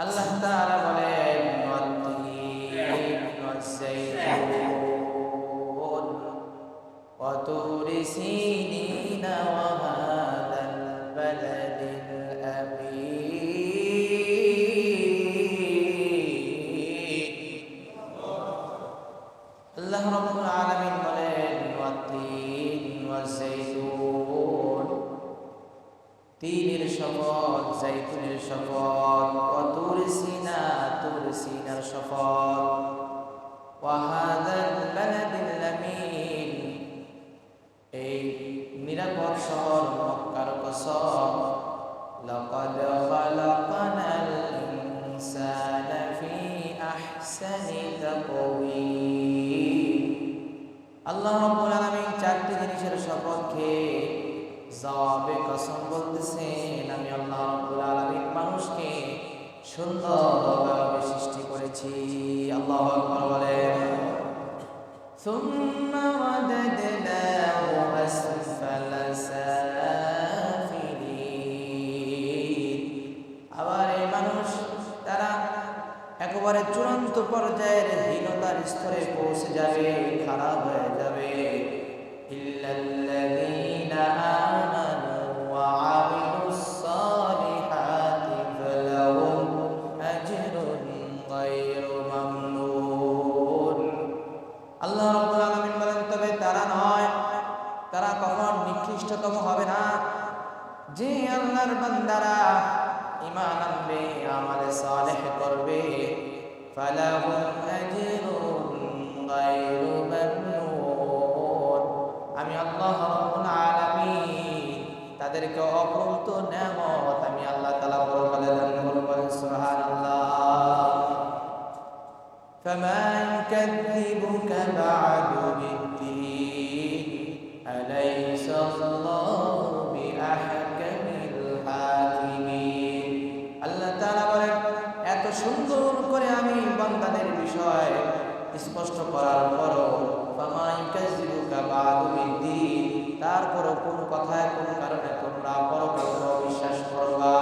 আল্লাহ তাআলা বলেন ওয়াত-তিন ওয়াজ-যাইতুন ওয়া তুরি সিনিন ওয়া হাযাল বালাদিল আমিন। আল্লাহ রাব্বুল আলামিন বলেন ওয়াত-তিন ওয়াজ-যাইতুন, তিনের শপথ, জাইতুনের শপথ, ওয়া তুরি সিনা, তুর সিনার শপথ, ওয়া হাযাল বালাদিল আমিন, এই নিরাপদ শহর মক্কার কসম। লাকাদ খালাকনাল ইনসানা ফি আহসানি তাকওয়িম। আল্লাহ রাব্বুল আলামিন চারটি জিনিসের শপথ খেয়ে জবাবে কসম বলতেছেন, আমি আল্লাহ রাব্বুল আলামিন মানুষকে সুন্দরভাবে সৃষ্টি করেছি। আল্লাহু আকবার বলেন। সুম্মা রাদাদনাহু আসফালা সাফিলিন। আবার এই মানুষ তারা একেবারে চূড়ান্ত পর্যায়ের হীনতার স্তরে পৌঁছে যাবে, খারাপ হয়ে যাবে। ইল্লাল্লাযীনা আমানু ওয়া আমিলুস সালিহাতি ফালাহুম আজরুন গায়রু মামনুন। আল্লাহ রাব্বুল আলামিন বলেন, তবে তারা নয়, তারা কখনো নিকৃষ্টতম হবে না, যে আল্লাহর বান্দারা ঈমান আনবে, আমালে সালেহ করবে। ফালাহুম আজরুন গায়রু মামনুন, আমি আল্লাহ রাব্বুল আলামিন তাদেরকে অপরন্ত নেয়ামত আমি আল্লাহ তাআলা পরকালে দান করব। সুবহানাল্লাহ। ফামা ইউকাযযিবুকা বা'দু বিদ্দীন আলাইসা আল্লাহু বিআহকামিল হাকিমিন। আল্লাহ তাআলা বলেন, এত সুন্দর করে আমি বান্দাদের বিষয় স্পষ্ট করার পরও ফামা ইউকাযযিবুকা বা'দু বিদ্দীন, তারপরও কোন কথায় কোন কারণে তোমরা পরকালে অবিশ্বাস করবা।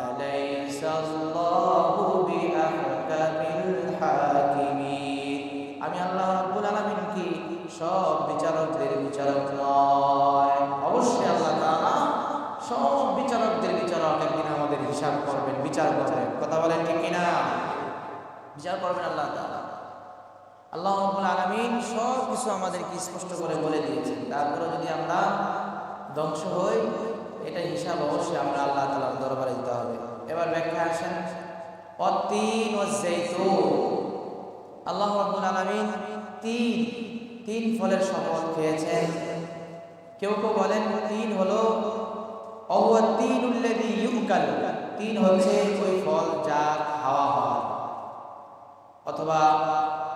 আলাইসা আল্লাহু বিআহকামিল হাকিমিন, আমি আল্লাহ রাব্বুল আলামিন কি সব বিচারকদের বিচারক নয়? অবশ্যই আল্লাহ তাআলা সব বিচারকদের বিচারক। একদিন আমাদের হিসাব করবেন, বিচার করবেন। কথা বলেন ঠিক কিনা? বিচার করবেন আল্লাহ তাআলা। আল্লাহ রাব্বুল আলামিন সব কিছু আমাদেরকে স্পষ্ট করে বলে দিয়েছেন। তারপরে যদি আমরা ধ্বংস হই, এটা হিসাব অবশ্যই আমরা আল্লাহ তাআলার দরবারে দিতে হবে। এবার ব্যাখ্যা আসেন। ওয়াত-তিন ওয়াজ-যাইতুন, আল্লাহ রাব্বুল আলামিন তিন ফলের শপথ খেয়েছেন। কেউ কেউ বলেন তিন হলো অহুয়াত-তিনুল্লাযী ইউকাল, তিন হচ্ছে ওই ফল যা খাওয়া হয়, অথবা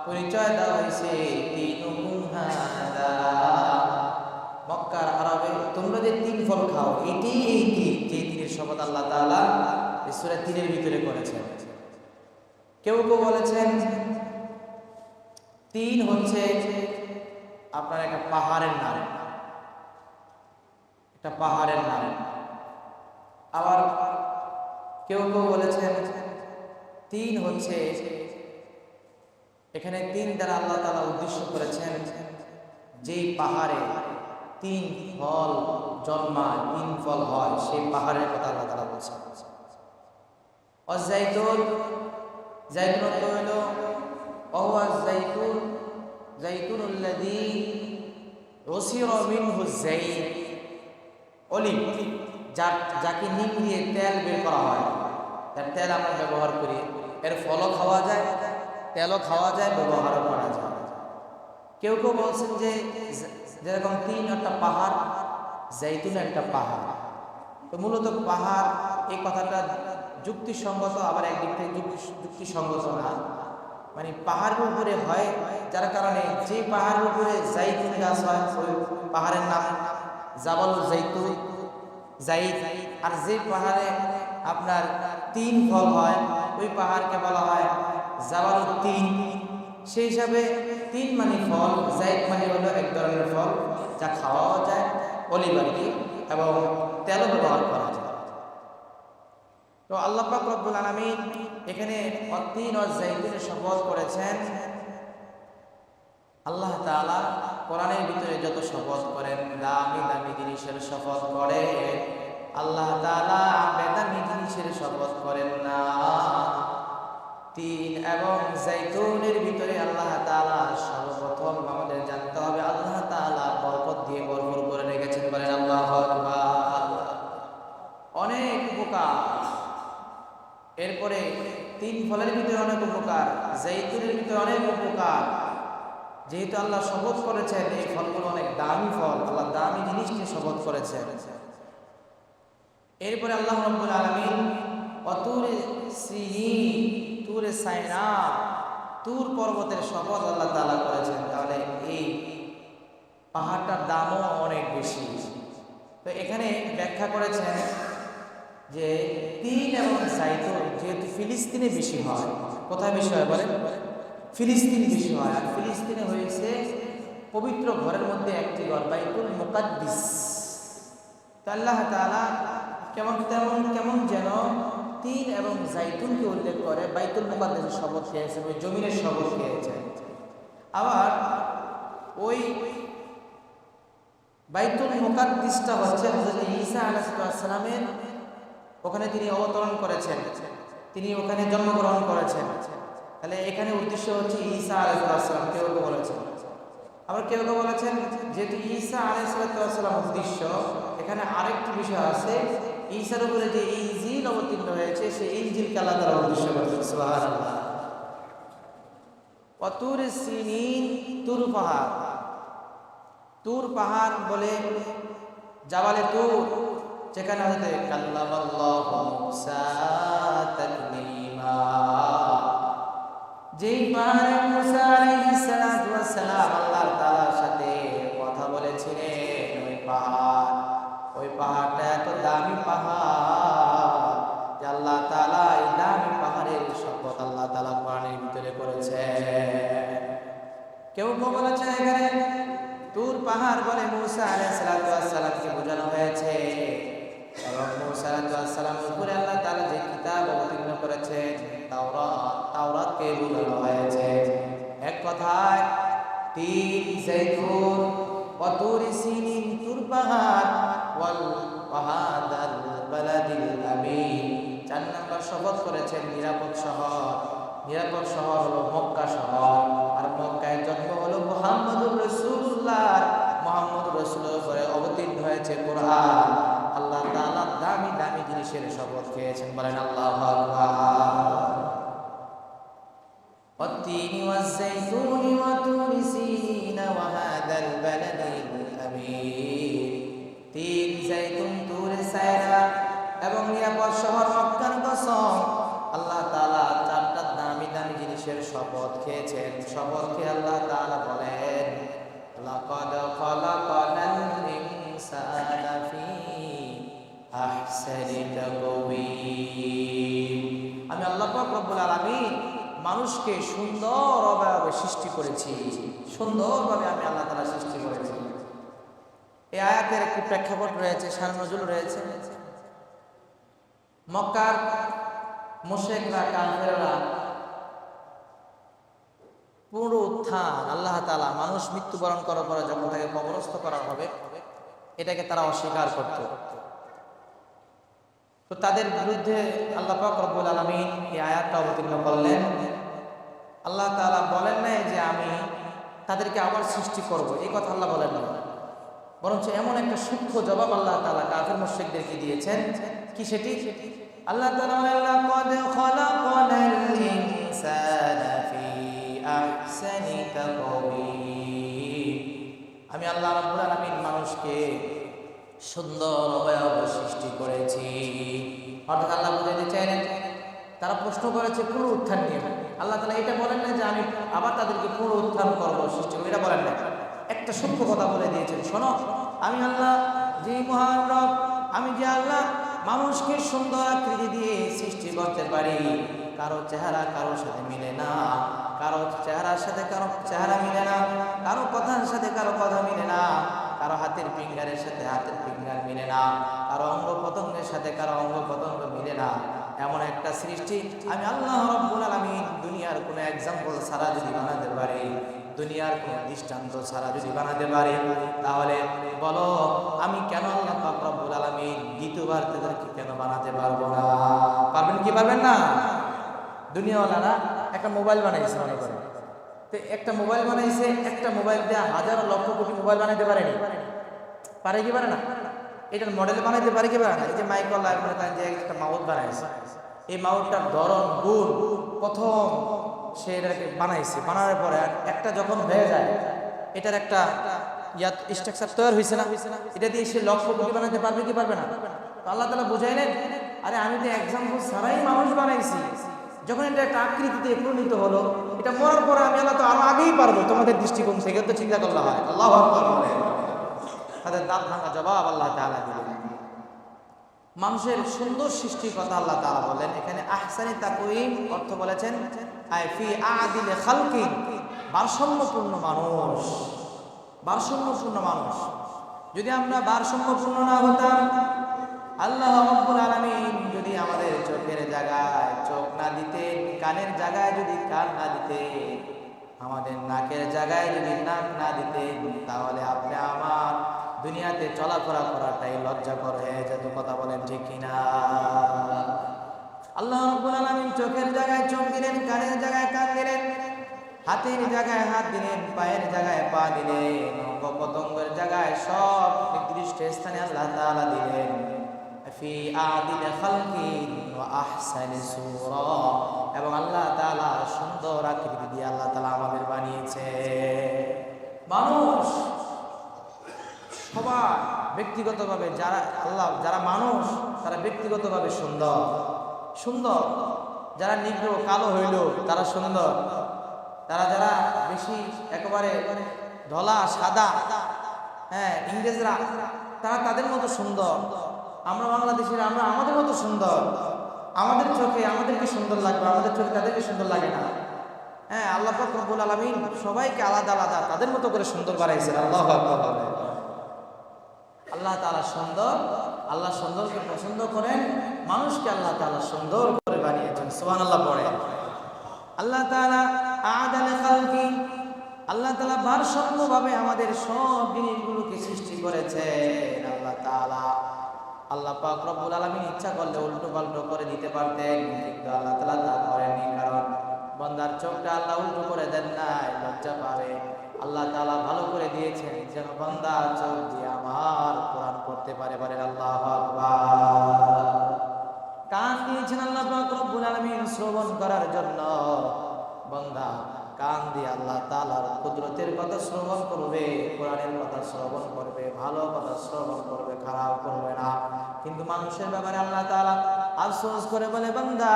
পরিচয় দেওয়া হয়েছে তিনুকুম হাদা, মক্কার আরবে তোমরা যে তিন ফল খাও, এটি এই তিন, যে তিনের শপথ আল্লাহ তাআলা এই সূরা ৩ এর ভিতরে করেছেন। কেউ কেউ বলেছেন তিন হচ্ছে আপনার একটা পাহাড়ের নাম, একটা পাহাড়ের নাম। আবার কেউ কেউ বলেছেন তিন হচ্ছে, এখানে তিন দ্বারা আল্লাহ তাআলা উদ্দেশ্য করেছেন যেই পাহাড়ে তিন ফল জন্মায়, তিন ফল হয়, সেই পাহাড়ের কথা আল্লাহ তাআলা বলছেন। অজ-যাইতুন, যাইতুন অর্থ হলো ওয়াজ-যাইতুন যাইতুনুল্লাযী উসিরা মিনহু যাইত, অলিভ, যাকে নিম দিয়ে তেল বের করা হয়, তার তেল আমরা ব্যবহার করি, এর ফলও খাওয়া যায়, তেলও খাওয়া যায়, ব্যবহারও করা যায়। কেউ কেউ বলছেন যে যেরকম তিন একটা পাহাড়, জাইতুন একটা পাহাড়। তো মূলত পাহাড় এই কথাটা যুক্তিসঙ্গত, আবার একদিক থেকে যুক্তিসঙ্গত না। মানে পাহাড়ের উপরে হয়, যার কারণে যে পাহাড়ের উপরে জাইতুন গাছ হয় ওই পাহাড়ের নাম জাবালুল জাইতুন, জাইদ। আর যে পাহাড়ে আপনার তিন ফল হয় ওই পাহাড়কে বলা হয় জাবালুত তিন। সেই হিসাবে তিন মানে ফল, জাইদ মানে হলো এক ধরনের ফল যা খাওয়াও যায়, অলিভ আর কি, এবং তেলও ব্যবহার করা যায়। তো তো আল্লাহ পাক রব্বুল আলামিন এখানে অত্তিন ও জাইতুনের শপথ করেছেন। আল্লাহ তাআলা কোরআনের ভিতরে যত শপথ করেন দামি দামি জিনিসের শপথ করে, আল্লাহ তাআলা বেদামি জিনিসের শপথ করেন না। তিন এবং জাইতুনের ভিতরে আল্লাহ তাআলা সর্বপ্রথম আমাদের জানতে হবে আল্লাহ তাআলা বরকত দিয়ে ভরপুর করে রেখেছেন। বলেন আল্লাহু আকবার। অনেক উপকার। এরপরে তিন ফলের ভিতরে অনেক উপকার, জাইতুনের ভিতরে অনেক উপকার। যেহেতু আল্লাহ শপথ করেছেন এই ফলগুলো অনেক দামি ফল, আল্লাহ দামি জিনিস নিয়ে শপথ করেছেন। এরপরে আল্লাহ রাব্বুল আলামিন অতুরে সিনিন, তুরে সাইনা, তুর পর্বতের শপথ আল্লাহ তাআলা করেছেন। তাহলে এই পাহাড়টার দামও অনেক বেশি। তো এখানে ব্যাখ্যা করেছেন যে তিন এবং জাইতুন যেহেতু ফিলিস্তিনে বেশি হয়। কোথায় বেশি হয় বলেন? ফিলিস্তিনে বেশি হয়। আর ফিলিস্তিনে হয়েছে পবিত্র ঘরের মধ্যে একটি ঘর, বাইতুল মুকাদ্দিস। তো আল্লাহ তাআলা কেমন যেন তিন এবং জাইতুনকে উল্লেখ করে বাইতুল মুকাদ্দাসের শপথ খেয়েছেন, ওই জমিনের শপথ খেয়েছেন। আবার ওই বাইতুল মুকাদ্দিসটা হচ্ছে হযরত ঈসা আলাইহিস সালামের, ওখানে তিনি অবতরণ করেছেন, তিনি ওখানে জন্মগ্রহণ করেছেন। তাহলে এখানে উদ্দেশ্য হচ্ছে ঈসা আলাইহিস সালাম, কেউ বলেছেন। আবার কেউ বলেছেন যেহেতু ঈসা আলাইহিস সালাম উদ্দেশ্য, এখানে আরেকটি বিষয় আছে, ঈসার উপরে যে ইনজিল অবতীর্ণ হয়েছে সেই ইনজিলকে আল্লাহ তাআলা উদ্দেশ্য করেছেন। সুবহানাল্লাহ। অতুর সিনিন, তুর পাহাড়। তুর পাহাড় বলে জাবালে তুর, যেখানে হযরত কাল্লামাল্লাহু মূসা তাকলিমা, যেই পাহাড়ে মূসা আলাইহিস সালাতু ওয়াস সালাম আল্লাহ তাআলার সাথে কথা বলেছিলেন, ওই পাহাড়টা এত দামি পাহাড় যে আল্লাহ তাআলা এই দামি পাহাড়ের শপথ আল্লাহ তাআলা কোরআনের ভিতরে করেছেন। কেউ বলেছে এখানে তুর পাহাড় বলে মূসা আলাইহিস সালামকে বোঝানো হয়েছে, এবং মূসা আলাইহিস সালামের উপরে আল্লাহ তাআলা যে কিতাব অবতীর্ণ করেছেন তাওরাতকে বোঝানো হয়েছে। এক কথায় তিন, জাইতুন, ওয়াতুর সিনিন, তুর পাহাড়, ওয়াল ওয়াহাদাল বালাদিল আমিন। 4 নম্বর শপথ করেছেন নিরাপদ শহর। নিরাপদ শহর হলো মক্কা শহর, আর মক্কায় জন্ম হলো মুহাম্মদুর রাসূলুল্লাহ। মুহাম্মদুর রাসূলের উপরে অবতীর্ণ হয়েছে কোরআন। আল্লাহ তাআলা দামি দামি জিনিসের শপথ খেয়েছেন। বলেন আল্লাহু আকবার। والتين والزيتون وطور سينين وهذا البلد الأمين। তিন, জাইতুন, তুর সাইনা এবং নিরাপদ শহর মক্কার কসম। আল্লাহ তাআলা 4টা দামি দামি জিনিসের শপথ খেয়েছেন। শপথ খেয়ে আল্লাহ তাআলা বলেন লাকাদ খালাকানাল ইনসানা ফি আহসানি তাকওয়িম। আমি আল্লাহ পাক রব্বুল আলামিন মানুষকে সুন্দর অবয়বে সৃষ্টি করেছি, সুন্দরভাবে আমি আল্লাহ তাআলা সৃষ্টি করেছি। এই আয়াতের একটি প্রেক্ষাপট রয়েছে, শান নজুল রয়েছে। মক্কার মুশরিকরা, কাফেররা পুনরুত্থান, আল্লাহ তাআলা মানুষ মৃত্যুবরণ করার পরে যখন তাকে কবরস্থ করা হবে, এটাকে তারা অস্বীকার করত। তো তাদের বিরুদ্ধে আল্লাহ পাক রব্বুল আলামিন এই আয়াতটা অবতীর্ণ করলেন। আল্লাহ তাআলা বলেন নাই যে আমি তাদেরকে আবার সৃষ্টি করব, এই কথা আল্লাহ বলেন না। বরঞ্চ এমন একটা সূক্ষ্ম জবাব আল্লাহ তাআলা কাফের মুশরিকদেরকে দিয়েছেন। কি সেটি? আল্লাহ তাআলা বলেন লাকাদ খালাকানাল ইনসানা ফি আহসানি তাকওয়িম। আমি আল্লাহ রাব্বুল আলামিন মানুষকে সুন্দর অবয়ব সৃষ্টি করেছি। অর্থাৎ আল্লাহ বুঝাতে চাইলেন, তারা প্রশ্ন করেছে পুনরুত্থান নিয়ে। আল্লাহ তাআলা এটা বলেন না যে আমি আবার তাদেরকে পুনরুত্থান করবো, সৃষ্টি করবো, এটা বলেন না। একটা সূক্ষ্ম কথা বলে দিয়েছেন, শোনো, আমি আল্লাহ যে মহান রব, আমি যে আল্লাহ মানুষকে সুন্দর আকৃতি দিয়ে সৃষ্টি করতে পারি। কারো চেহারা কারোর সাথে মিলে না, কারো চেহারার সাথে কারো চেহারা মিলে না, কারো কথার সাথে কারো কথা মিলে না, কারো হাতের ফিঙ্গারের সাথে হাতের ফিঙ্গার মিলে না, কারো অঙ্গ প্রত্যঙ্গের সাথে কারো অঙ্গ প্রত্যঙ্গ মিলে না। এমন একটা সৃষ্টি আমি আল্লাহ রাব্বুল আলামিন দুনিয়ার কোনো এক্সাম্পল ছাড়া যদি বানাতে পারি, দুনিয়ার কোনো দৃষ্টান্ত ছাড়া যদি বানাতে পারি, তাহলে বলো আমি কেন আল্লাহ পাক রব্বুল আলামিন দ্বিতীয়বার তাদেরকে কেন বানাতে পারবো না? পারবেন কি পারবেন না? দুনিয়াওয়ালারা একটা মোবাইল বানাইছে, মনে করেন তো একটা মোবাইল বানাইছে, একটা মোবাইল দিয়ে হাজারো লক্ষ কোটি মোবাইল বানাইতে পারেনি, পারে কি পারে না? এটার মডেল বানাইতে পারে কি পারে না? এই যে মাইক্রো লাইফ মনে করেন যে একটা মাউথ বানাইছে, এই মাউথটার ধরন গুণ প্রথম সে এটাকে বানাইছে, বানানোর পরে একটা যখন হয়ে যায় এটার একটা স্ট্রাকচার তৈরি হয়েছে না, এটা দিয়ে সে লক্ষ কোটি বানাইতে পারবে কি পারবে না? তো আল্লাহ তাআলা বুঝাইলেন, আরে আমি তো এক্সাম্পল ছাড়াই মানুষ বানাইছি, যখন এটা একটা আকৃতিতে পরিণত হলো, এটা মরার পরে আমি আল্লাহ তো আরো আগেই পারবো, তোমাদের দৃষ্টিকোণ থেকে তো চিন্তা করলে হয়। আল্লাহু আকবার বলেন। তাদের দাঁত ভাঙা জবাব আল্লাহ তাআলা দিলেন। মানুষের সুন্দর সৃষ্টির কথা আল্লাহ তাআলা বলেন এখানে। আহসানি তাকওয়িম অর্থ বলেছেন আই ফি আদিল খালকি, ভারসাম্যপূর্ণ মানুষ, ভারসাম্যপূর্ণ মানুষ। যদি আমরা ভারসাম্যপূর্ণ না হতাম, আল্লাহ রাব্বুল আলামিন যদি আমাদের চোখের জায়গায় চোখ না দিতেন, কানের জায়গায় যদি কান না দিতেন, আমাদের নাকের জায়গায় যদি নাক না দিতেন, তাহলে আপনি আমার দুনিয়াতে চলাফেরা করাটাই লজ্জাকর হয়ে যেত। কথা বলেন ঠিক কিনা? আল্লাহ রাব্বুল আলামিন চোখের জায়গায় চোখ দিলেন, কানের জায়গায় কান দিলেন, হাতের জায়গায় হাত দিলেন, পায়ের জায়গায় পা দিলেন, অঙ্গ পতঙ্গের জায়গায় সব নির্দিষ্ট স্থানে আল্লাহ তাআলা দিলেন। ফি আদিল খালকি ওয়া আহসানি সূরা, এবং আল্লাহ তাআলা সুন্দর আকৃতি দিয়ে আল্লাহ তাআলা আমাদের বানিয়েছে। মানুষ সবাই ব্যক্তিগতভাবে যারা মানুষ তারা ব্যক্তিগতভাবে সুন্দর সুন্দর, যারা নিগ্র কালো হইল তারা সুন্দর, যারা বেশি একেবারে ধলা সাদা, হ্যাঁ ইংরেজরা তারা তাদের মতো সুন্দর, আমরা বাংলাদেশিরা আমরা আমাদের মতো সুন্দর, আমাদের চোখে আমাদেরকে সুন্দর লাগবে, আমাদের চোখে তাদেরকে সুন্দর লাগে না। হ্যাঁ আল্লাহ পাক রব্বুল আলামিন সবাইকে আলাদা আলাদা তাদের মতো করে সুন্দর বানাইছেন। আল্লাহু আকবার। আল্লাহ তাআলা সুন্দর, আল্লাহ সুন্দরকে পছন্দ করেন, মানুষকে আল্লাহ তাআলা সুন্দর করে বানিয়েছেন। সুবহানাল্লাহ পড়ে। আল্লাহ তাআলা আদাল খালকি, আল্লাহ তাআলা ভারসাম্যভাবে আমাদের সব জিনিসগুলোকে সৃষ্টি করেছেন। আল্লাহ তাআলা আল্লাহ পাক রব্বুল আলামিন ইচ্ছা করলে উল্টো পাল্টো করে দিতে পারতেন, কিন্তু আল্লাহ তাআলা তা করেননি। কারণ বান্দার চোখটা আল্লাহ উল্টো করে দেন নাই, লজ্জা পাবে। আল্লাহ তাআলা ভালো করে দিয়েছেন যেন বান্দা চোখ দিয়ে আমার কোরআন পড়তে পারে। বলেন আল্লাহু আকবার। কান দিয়েছেন আল্লাহ পাক রব্বুল আলামিন শ্রবণ করার জন্য। বান্দা কান দিয়ে আল্লাহ তাআলার কুদরতের কথা শ্রবণ করবে, কোরআনের কথা শ্রবণ করবে, ভালো কথা শ্রবণ করবে, খারাপ করবে না। কিন্তু মানুষের ব্যাপারে আল্লাহ তাআলা আফসোস করে বলে, বান্দা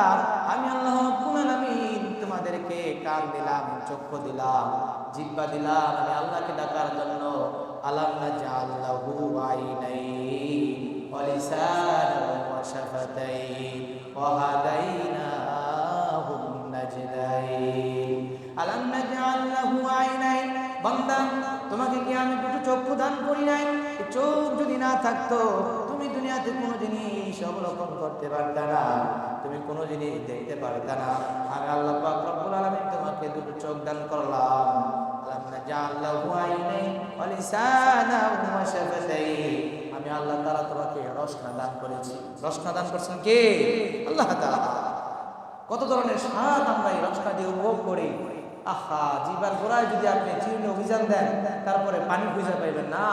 আমি আল্লাহ রাব্বুল আলামিন তোমাদেরকে কান দিলাম, চক্ষু দিলাম, জিহ্বা দিলাম, আমি আল্লাহকে ডাকার জন্য। আলাম নাজআল লাহু আইনাইন ওয়া লিসানান ওয়া শাফাতাইন ওয়া হাদাইনাহুন নাজদাইন। আলাম নাজআল লাহু আইনাইন, বান্দা তোমাকে কি আমি দুটো চক্ষু দান করি নাই? এই চোখ যদি না থাকতো তুমি দুনিয়াতে কোনো জিনিস অবলোকন করতে পারতে না, তুমি কোনো জিনিস দেখতে পারতে না। আমি আল্লাহ পাক রব্বুল আলামিন তোমাকে দুটো চোখ দান করলাম। আলাম নাজআল লাহু আইনাইন ওয়া লিসানান ওয়া শাফাতাইন, আমি আল্লাহ তাআলা তোমাকে রসনা দান করেছি। রসনা দান করছেন কে? আল্লাহ তাআলা। কত ধরনের স্বাদ আমরা এই রসনা দিয়ে উপভোগ করি। আহা, জিহ্বার গোড়ায় যদি আপনি চিরুনি অভিযান দেন তারপরে পানি খুঁজে পাইবেন না,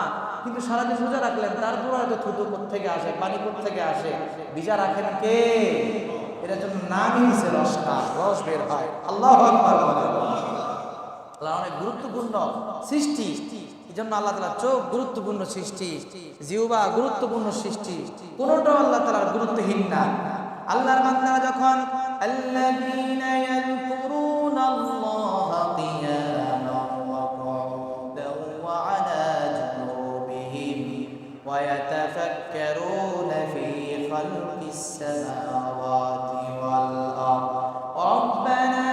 কিন্তু সারাদিন রোজা রাখলেন তারপরে হয়তো থুতু থেকে আসে, পানি থেকে আসে। ভিজা রাখেন কে? এটার জন্য নামই দিছে রসনা, রস বের হয়। আল্লাহু আকবার। আল্লাহ অনেক গুরুত্বপূর্ণ সৃষ্টি, এই জন্য আল্লাহ তাআলা চোখ গুরুত্বপূর্ণ সৃষ্টি, জিহ্বা গুরুত্বপূর্ণ সৃষ্টি, কোনোটাও আল্লাহ তাআলার গুরুত্বহীন না। আল্লাহর বান্দারা যখন আল্লাযীনা ইয়াযকুরুনাল্লাহা কিয়ামান ওয়া কুউদান ওয়া আলা জুনুবিহিম ওয়া ইয়াতাফাক্কারুনা ফী খালকিস সামাওয়াতি ওয়াল আরদ রাব্বানা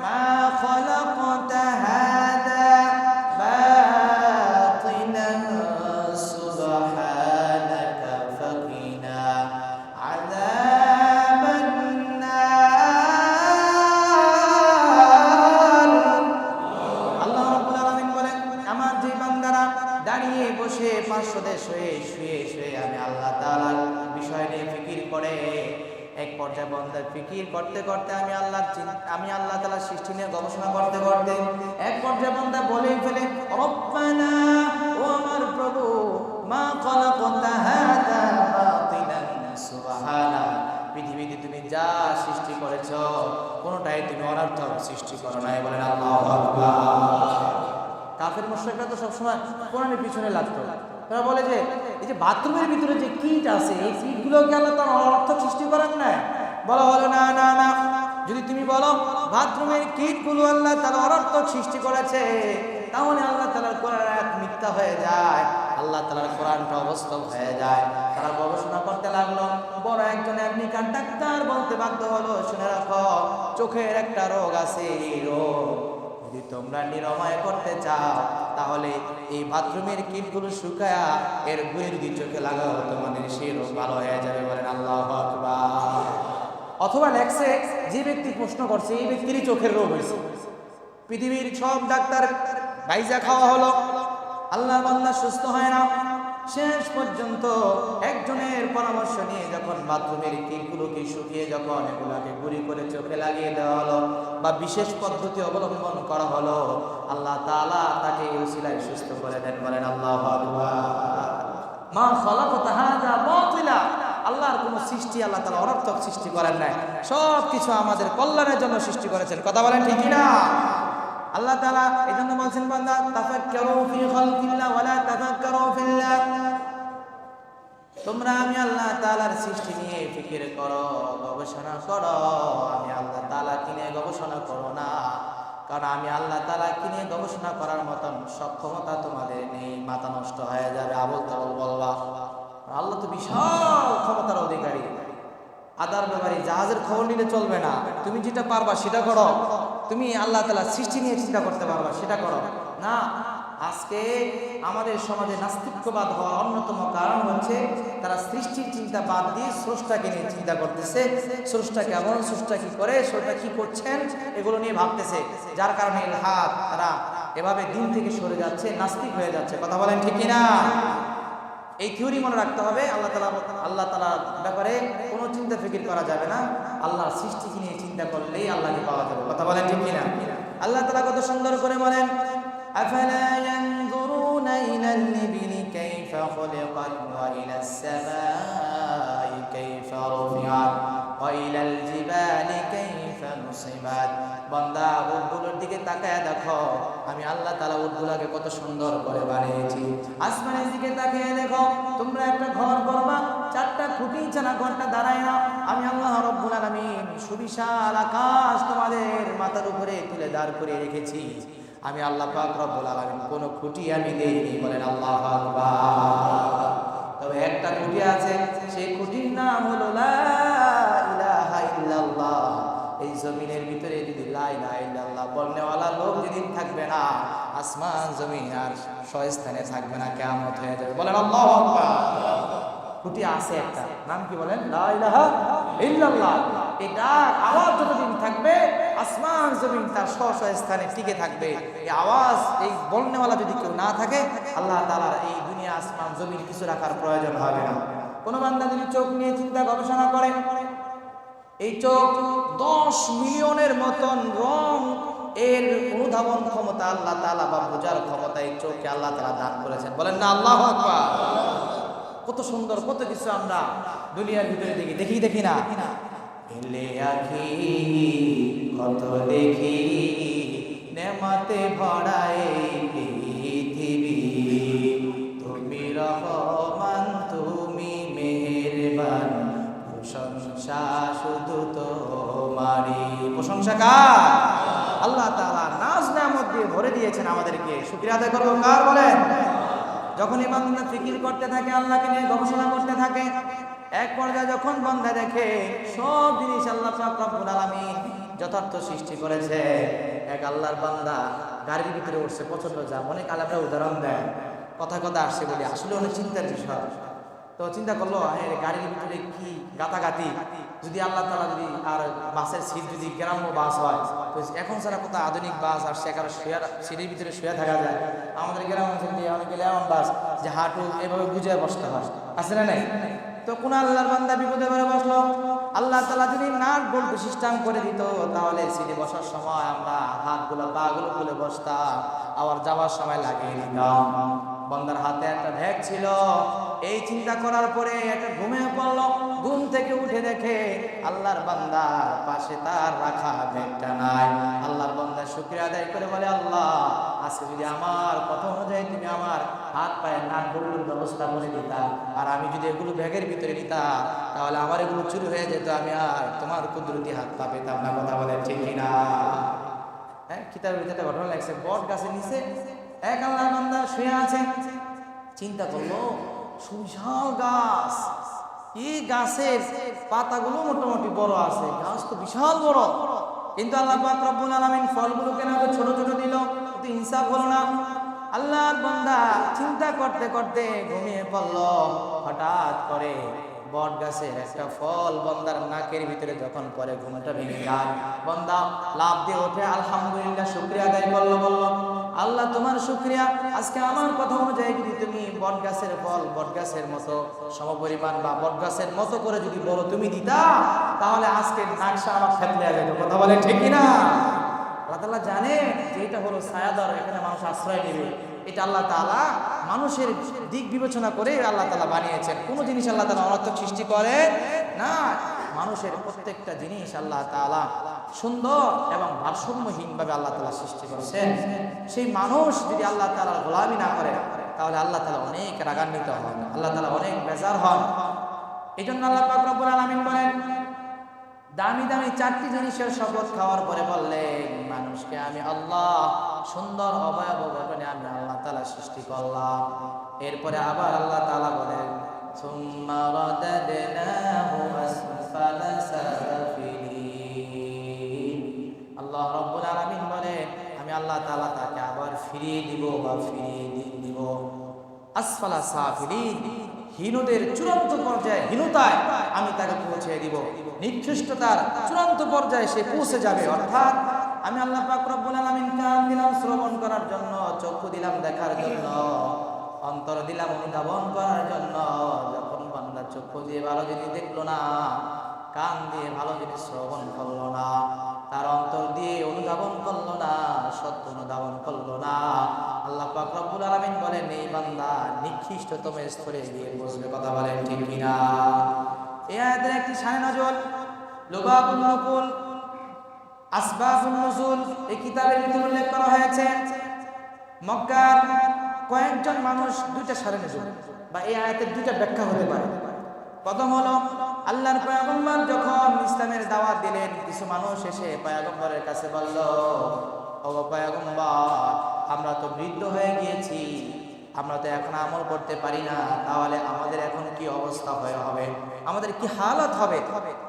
মা খালাকতা হাযা বাতিলান সুবহানাকা ফাকিনা আযাবান শেষ হয়ে শুয়ে শুয়ে আমি আল্লাহ তাআলার বিষয় নিয়ে ফিকির করে এক পর্যায়ে বান্দা ফিকির করতে করতে আমি আল্লাহ তাআলার সৃষ্টি নিয়ে গবেষণা করতে করতে এক পর্যায়ে বান্দা বলেই ফেলে, রব্বানা, ও আমার প্রভু, মা খালাকতা হাযা বাতিলান সুবহানাক, পৃথিবীতে তুমি যা সৃষ্টি করেছো কোনোটাই তুমি অনর্থক সৃষ্টি করো নাই। বলেন আল্লাহু আকবার। কাফের মুশরিকরা তো সবসময় কোরআনের পিছনে লাগতো। তারা বলে যে এই যে বাথরুমের ভিতরে যে কিট আছে, এই কিটগুলোকে আল্লাহ তাআলা অনর্থক সৃষ্টি করেন না। বলা হলো না না না, যদি তুমি বলো বাথরুমের কিটগুলো আল্লাহ তাআলা অনর্থক সৃষ্টি করেছে, তাহলে আল্লাহ তাআলার কোরআন আয়াত মিথ্যা হয়ে যায়, আল্লাহ তাআলার কোরআনটা অবাস্তব হয়ে যায়। তারা গবেষণা করতে লাগলো। বড় একজন আমেরিকান ডাক্তার বলতে বাধ্য হলো, শুনে রাখো, চোখের একটা রোগ আছে, এই রোগ যদি তোমরা নিরাময় করতে চাও তাহলে এই বাথরুমের কিটগুলো শুকায়া এর গুঁড়ি যদি চোখে লাগাও তোমাদের সেই রোগ ভালো হয়ে যাবে। বলেন আল্লাহু আকবার। অথবা লেখছে, যে ব্যক্তি প্রশ্ন করছে এই ব্যক্তিরই চোখের রোগ হয়েছে। পৃথিবীর সব ডাক্তার বাইজা খাওয়া হলো, আল্লাহর বান্দা সুস্থ হয় না। শেষ পর্যন্ত একজনের পরামর্শ নিয়ে যখন বাথরুমের কিটগুলোকে শুকিয়ে যখন এগুলাকে গুঁড়ি করে চোখে লাগিয়ে দেওয়া হলো বা বিশেষ পদ্ধতি অবলম্বন করা হলো, আল্লাহ তাআলা তাকে উসিলায় সুস্থ করে দেন। বলেন আল্লাহু আকবার। মা খালাকতা হাযা বাতিলা, আল্লাহর কোন সৃষ্টি আল্লাহ তাআলা অনর্থক সৃষ্টি করেন নাই, সব কিছু আমাদের কল্যাণের জন্য সৃষ্টি করেছেন। কথা বলেন ঠিক কি না? আল্লাহ তাআলা এইজন্য বলেন, বান্দা, তাফাক্কারু ফি খালকিল্লাহ ওয়া লা তাফাক্কারু ফিল্লাহ, তোমরা আমি আল্লাহ তাআলার সৃষ্টি নিয়ে ফিকির করো, গবেষণা করো, আমি আল্লাহ তাআলাকে নিয়ে গবেষণা করো না। কারণ আমি আল্লাহ তাআলাকে নিয়ে গবেষণা করার মতন সক্ষমতা তোমাদের নেই, মাথা নষ্ট হয়ে যাবে, আবল তাবল বলবা। আল্লাহ তো বিশাল ক্ষমতার অধিকারী, আদার ব্যাপারে জাহাজের খবর নিলে চলবে না, তুমি যেটা পারবা সেটা করো, তুমি আল্লাহ তাআলার সৃষ্টি নিয়ে চিন্তা করতে পারবা সেটা করো না। আজকে আমাদের সমাজে নাস্তিক্যবাদ হওয়ার অন্যতম কারণ হচ্ছে তারা সৃষ্টির চিন্তা বাদ দিয়ে স্রষ্টাকে নিয়ে চিন্তা করতেছে, স্রষ্টা কেমন, স্রষ্টা কি করে, স্রষ্টা কি করছেন, এগুলো নিয়ে ভাবতেছে, যার কারণে ইলহাদ, তারা এভাবে দিন থেকে সরে যাচ্ছে, নাস্তিক হয়ে যাচ্ছে। কথা বলেন ঠিক কিনা? এই থিওরি মনে রাখতে হবে, আল্লাহ তাআলার ব্যাপারে কোনো চিন্তা ফিকির করা যাবে না, আল্লাহর সৃষ্টিকে নিয়ে চিন্তা করলেই আল্লাহকে পাওয়া যাবে। কথা বলেন ঠিক কিনা? আল্লাহ তাআলা কত সুন্দর করে বলেন, আফালা ইয়ানজুরুনা ইলাল ইবিলি কাইফা খুলিকাত ওয়া ইলাস সামাই কাইফা রুফিআত ওয়া ইলাল জিবালি কাইফা নুসিবাত। বান্দা, উটগুলোর দিকে তাকায় দেখো, আমি আল্লাহ তাআলা উটগুলোকে কত সুন্দর করে বানিয়েছি। আসমানের দিকে তাকিয়ে দেখো, তোমরা একটা ঘর করবা, চারটা খুঁটি ছাড়া ঘরটা দাঁড়ায় না। আমি আল্লাহ রাব্বুল আলামিন সুবিশাল আকাশ তোমাদের মাথার উপরে তুলে দাঁড় করিয়ে রেখেছি। আমি আল্লাহ পাক রব্বুল আলামিন কোনো খুঁটি আমি দেইনি। বলেন আল্লাহু আকবার। তবে একটা খুঁটি আছে, সেই খুঁটির নাম হলো লা ইলাহা ইল্লাল্লাহ। এই জমিনের ভিতরে যদি লা ইলাহা ইল্লাল্লাহ বলনেওয়ালা লোক যেদিন থাকবে না, আসমান জমিন আর স্থানে থাকবে না, কিয়ামত হয়ে যাবে। বলেন আল্লাহু আকবার। খুঁটি আছে একটা, নাম কি বলেন? লা ইলাহা ইল্লাল্লাহ। এটা আওয়াজ যতদিন থাকবে, আসমান জমিন তার স্থানে টিকে থাকবে। এই আওয়াজ, এই বলনেওয়ালা যদি কেউ না থাকে, আল্লাহ তাআলার এই দুনিয়া আসমান জমিন কিছু রাখার প্রয়োজন হবে না। কোন বান্দা যদি চোখ নিয়ে চিন্তা গবেষণা করে, এই চোখ 10 মিলিয়নের মতন রং এর অনুধাবন ক্ষমতা আল্লাহ তাআলা বা বোঝার ক্ষমতা এই চোখকে আল্লাহ তাআলা দান করেছেন। বলেন না আল্লাহু আকবার। কত সুন্দর কত কিছু আমরা দুনিয়ার ভিতরে দেখি না। এলে আখি কত দেখি, নেমাতে ভরা এই পৃথিবী, তুমি রহমান তুমি মেহেরবান, প্রশংসা শুধু তোমারই। প্রশংসা কার? আল্লাহ তাআলা নাজ নেয়ামত দিয়ে ভরে দিয়েছেন আমাদেরকে, শুকরিয়া আদায় করব কার? বলেন। যখন এই বান্দা ফিকির করতে থাকে, আল্লাহকে নিয়ে গবেষণা করতে থাকে, এক পর্যায়ে যখন বান্দা দেখে সব জিনিস আল্লাহ পাক রব্বুল আলামিন যথার্থ সৃষ্টি করেছে, এক আল্লাহর বান্দা গাড়ির ভিতরে উঠছে, পছন্দ যা অনেক আলাদা উদাহরণ দেয়, কথা আসছে বলি, আসলে অনেক চিন্তার বিষয়। তো চিন্তা করলো, গাড়ির ভিতরে কি গাতাগাতি, যদি আল্লাহ তাআলা যদি আর বাসের সিট যদি গ্রাম্য বাস হয়, তো এখন ছাড়া কত আধুনিক বাস আসছে, কারো সিটের ভিতরে শুয়ে থাকা যায়। আমাদের গ্রাম অঞ্চল দিয়ে অনেক গেলে এমন বাস যে হাঁটু এভাবে বুঝে বসতে হয়, আছে না নাই? তো কোন আল্লাহর বান্দা বিপদে পড়ে বসলো, আল্লাহ তাআলা যদি নাট বল্টু সিস্টেম করে দিত, তাহলে সিটে বসার সময় আমরা হাতগুলো পাগুলো খুলে বসতাম, আবার যাওয়ার সময় লাগিয়ে দিতাম। বান্দার হাতে একটা ব্যাগ ছিল, এই চিন্তা করার পরে একটা ঘুমিয়ে পড়লো। ঘুম থেকে উঠে দেখে আল্লাহর বান্দার পাশে তার রাখা ব্যাগটা নাই। আল্লাহর বান্দা শুকরিয়া আদায় করে বলে, আল্লাহ আজকে যদি আমার কথা অনুযায়ী তুমি আমার হাত পায়ে নাট বল্টুর ব্যবস্থা করে দিতা, আর আমি যদি এগুলো ব্যাগের ভিতরে নিতাম, তাহলে আমার এগুলো চুরি হয়ে যেত, আমি আর তোমার কুদরতি হাত পা পেতাম না। কথা বলে ঠিক কিনা? হ্যাঁ, কিতাবের ভিতরে ঘটনা লাগছে, বট গাছের নিচে এক আল্লাহর বান্দা শুয়ে আছে। চিন্তা করলো, সুবিশাল গাছ, এই গাছের পাতাগুলো মোটামুটি বড় আছে, গাছ তো বিশাল বড়, কিন্তু আল্লাহ পাক রব্বুল আলামিন ফলগুলো কেন ছোট ছোট দিল? তো ইনসাফ হলো না। আল্লাহর বান্দা চিন্তা করতে করতে ঘুমিয়ে পড়ল। হঠাৎ করে বট গাছের একটা ফল বান্দার নাকের ভিতরে যখন পরে ঘুমটা ভেঙে যায়, বান্দা লাফ দিয়ে ওঠে, আলহামদুলিল্লাহ, শুকরিয়া আদায় করলো। বলল, আল্লাহ তোমার শুকরিয়া, আজকে আমার কথা অনুযায়ী যদি তুমি বট গাছের ফল বট গাছের মতো সমপরিমাণ বা বট গাছের মতো করে যদি বড় তুমি দিতা, তাহলে আজকে নাকশা আমার ফেলে যেত। কথা বলে ঠিক কিনা? আল্লাহ তাআলা জানে যে এটা হলো ছায়াদার, এখানে মানুষ আশ্রয় নেবে। এটা আল্লাহ তাআলা মানুষের দিক বিবেচনা করে আল্লাহ তাআলা বানিয়েছেন। কোনো জিনিস আল্লাহ তাআলা অনর্থক সৃষ্টি করে না। মানুষের প্রত্যেকটা জিনিস আল্লাহ তাআলা সুন্দর এবং ভারসাম্যহীনভাবে আল্লাহ তাআলা সৃষ্টি করেছেন। সেই মানুষ যদি আল্লাহ তাআলার গোলামি না করে, তাহলে আল্লাহ তাআলা অনেক রাগান্বিত হন, আল্লাহ তাআলা অনেক বেজার হন। এই জন্য আল্লাহ পাক রব্বুল আলামিন বলেন, দামি দামি 4টি জিনিসের শপথ খাওয়ার পরে বললেন, মানুষকে আমি আল্লাহ সুন্দর অবয়ব গঠনে আমি আল্লাহ তাআলা সৃষ্টি করলাম। এরপরে আবার আল্লাহ তাআলা বলেন, সুম্মা রাদাদনাহু আসফালা সাফিলিন। আল্লাহ রাব্বুল আলামিন বলেন, আমি আল্লাহ তাআলা তাকে আবার ফিরিয়ে দিব বা ফিরিয়ে দিব আসফালা সাফিলিন, হীনদের চূড়ান্ত পর্যায়ে, হীনতায় আমি তাকে পৌঁছে দিব, নিকৃষ্টতার চূড়ান্ত পর্যায়ে সে পৌঁছে যাবে। অর্থাৎ আমি আল্লাহ পাক রব্বুল আলামিন কান দিলাম শ্রবণ করার জন্য, চক্ষু দিলাম দেখার জন্য, অন্তর দিলাম অনুধাবন করার জন্য। যখন বান্দা চক্ষু দিয়ে ভালো জিনিস দেখলো না, কান দিয়ে ভালো জিনিস শ্রবণ করলো না, তার অন্তর দিয়ে অনুধাবন করলো না, সত্য অনুধাবন করলো না, আল্লাহ পাক রব্বুল আলামিন বলেন, এই বান্দা নিকৃষ্টতম স্তরে গিয়ে বসবে। কথা বলেন ঠিক কিনা? এই আয়াতের একটি শানে নজল, লুবাবুন নুকুল, আসবাবুন নুজুল, এই কিতাবের ভিতরে উল্লেখ করা হয়েছে। মক্কার কয়েকজন মানুষ 2টা শানে নজল বা এই আয়াতের 2টা ব্যাখ্যা হতে পারে। প্রথম হলো, আল্লাহর পয়গম্বর যখন ইসলামের দাওয়াত দিলেন, কিছু মানুষ এসে পয়গম্বরের কাছে বলল, ও পয়গম্বর, আমরা তো বৃদ্ধ হয়ে গিয়েছি, আমরা তো এখন আমল করতে পারি না, তাহলে আমাদের এখন কি অবস্থা হবে, আমাদের কি হালত হবে?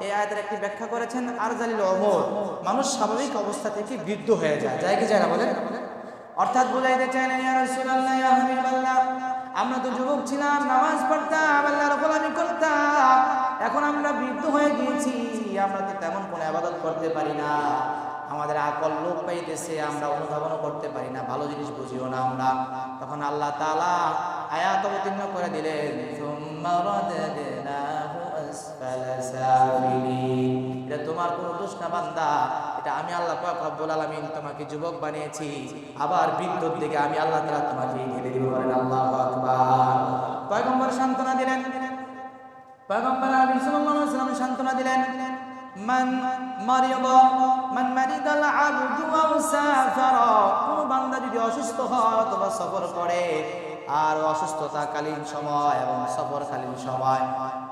এই আয়াতের একটি ব্যাখ্যা করেছেন আরজালিল ওমর, মানুষ স্বাভাবিক অবস্থা থেকে বৃদ্ধ হয়ে যায়, যায় কি যায় না বলেন? অর্থাৎ বুঝাইতে চাইলেন, ইয়া রাসূলুল্লাহ, ইয়া হাবিবাল্লাহ, আমরা তো যুবক ছিলাম, নামাজ পড়তাম, আল্লাহর গোলামি করতাম, এখন আমরা বৃদ্ধ হয়ে গিয়েছি, আমরা তো তেমন কোনো ইবাদত করতে পারি না, আমাদের আকল লোপ পাইতেছে, আমরা অনুধাবন করতে পারি না, ভালো জিনিস বুঝিও না আমরা। তখন আল্লাহ তাআলা আয়াত অবতীর্ণ করে দিলেন, সুম্মা রাদাদনাহু আসফালা সাফিলিন। এটা তোমার কোনো দোষ না বান্দা, এটা আমি আল্লাহ পাক রব্বুল আলামিন তোমাকে যুবক বানিয়েছি, আবার বৃদ্ধর দিকে আমি আল্লাহ তাআলা তোমাকে ঠেলে দিব। বলেন আল্লাহু আকবার। পয়গম্বর সান্ত্বনা দিলেন, পয়গম্বর আলামিন সাল্লাল্লাহু আলাইহি ওয়াসাল্লাম সান্ত্বনা দিলেন, মান মারিদা, মান মারিদাল আবদু আও সাফারা, কোন বান্দা যদি অসুস্থ হয় অথবা সফর করে, আর অসুস্থতাকালীন সময় এবং সফরকালীন সময়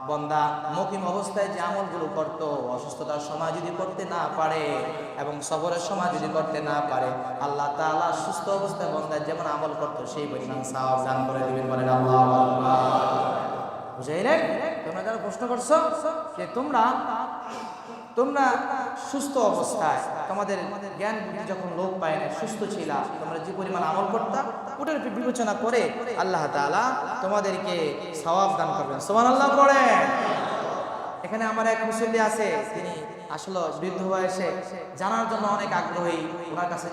বান্দা মুকিম অবস্থায় যে আমলগুলো করত, অসুস্থতার সময় যদি করতে না পারে এবং সফরের সময় যদি করতে না পারে, আল্লাহ তাআলা সুস্থ অবস্থায় বান্দা যেমন আমল করত সেই পরিমাণ সওয়াব দান করে দিবেন। বলেন আল্লাহু আকবার। বুঝাইলেন? তোমরা যারা প্রশ্ন করছো যে তোমরা সুস্থ অবস্থায়, তোমাদের জ্ঞান বুদ্ধি যখন লোপ পায় না, সুস্থ ছিলা, তোমরা যে পরিমাণ আমল করতা, ওটার বিবেচনা করে আল্লাহ তাআলা তোমাদেরকে সওয়াব দান করবেন। সুবহানাল্লাহ পড়েন। এখানে আমার এক মুসল্লি আছে, তিনি আসলে বৃদ্ধ বয়সে জানার জন্য অনেক আগ্রহী। ওনার কাছে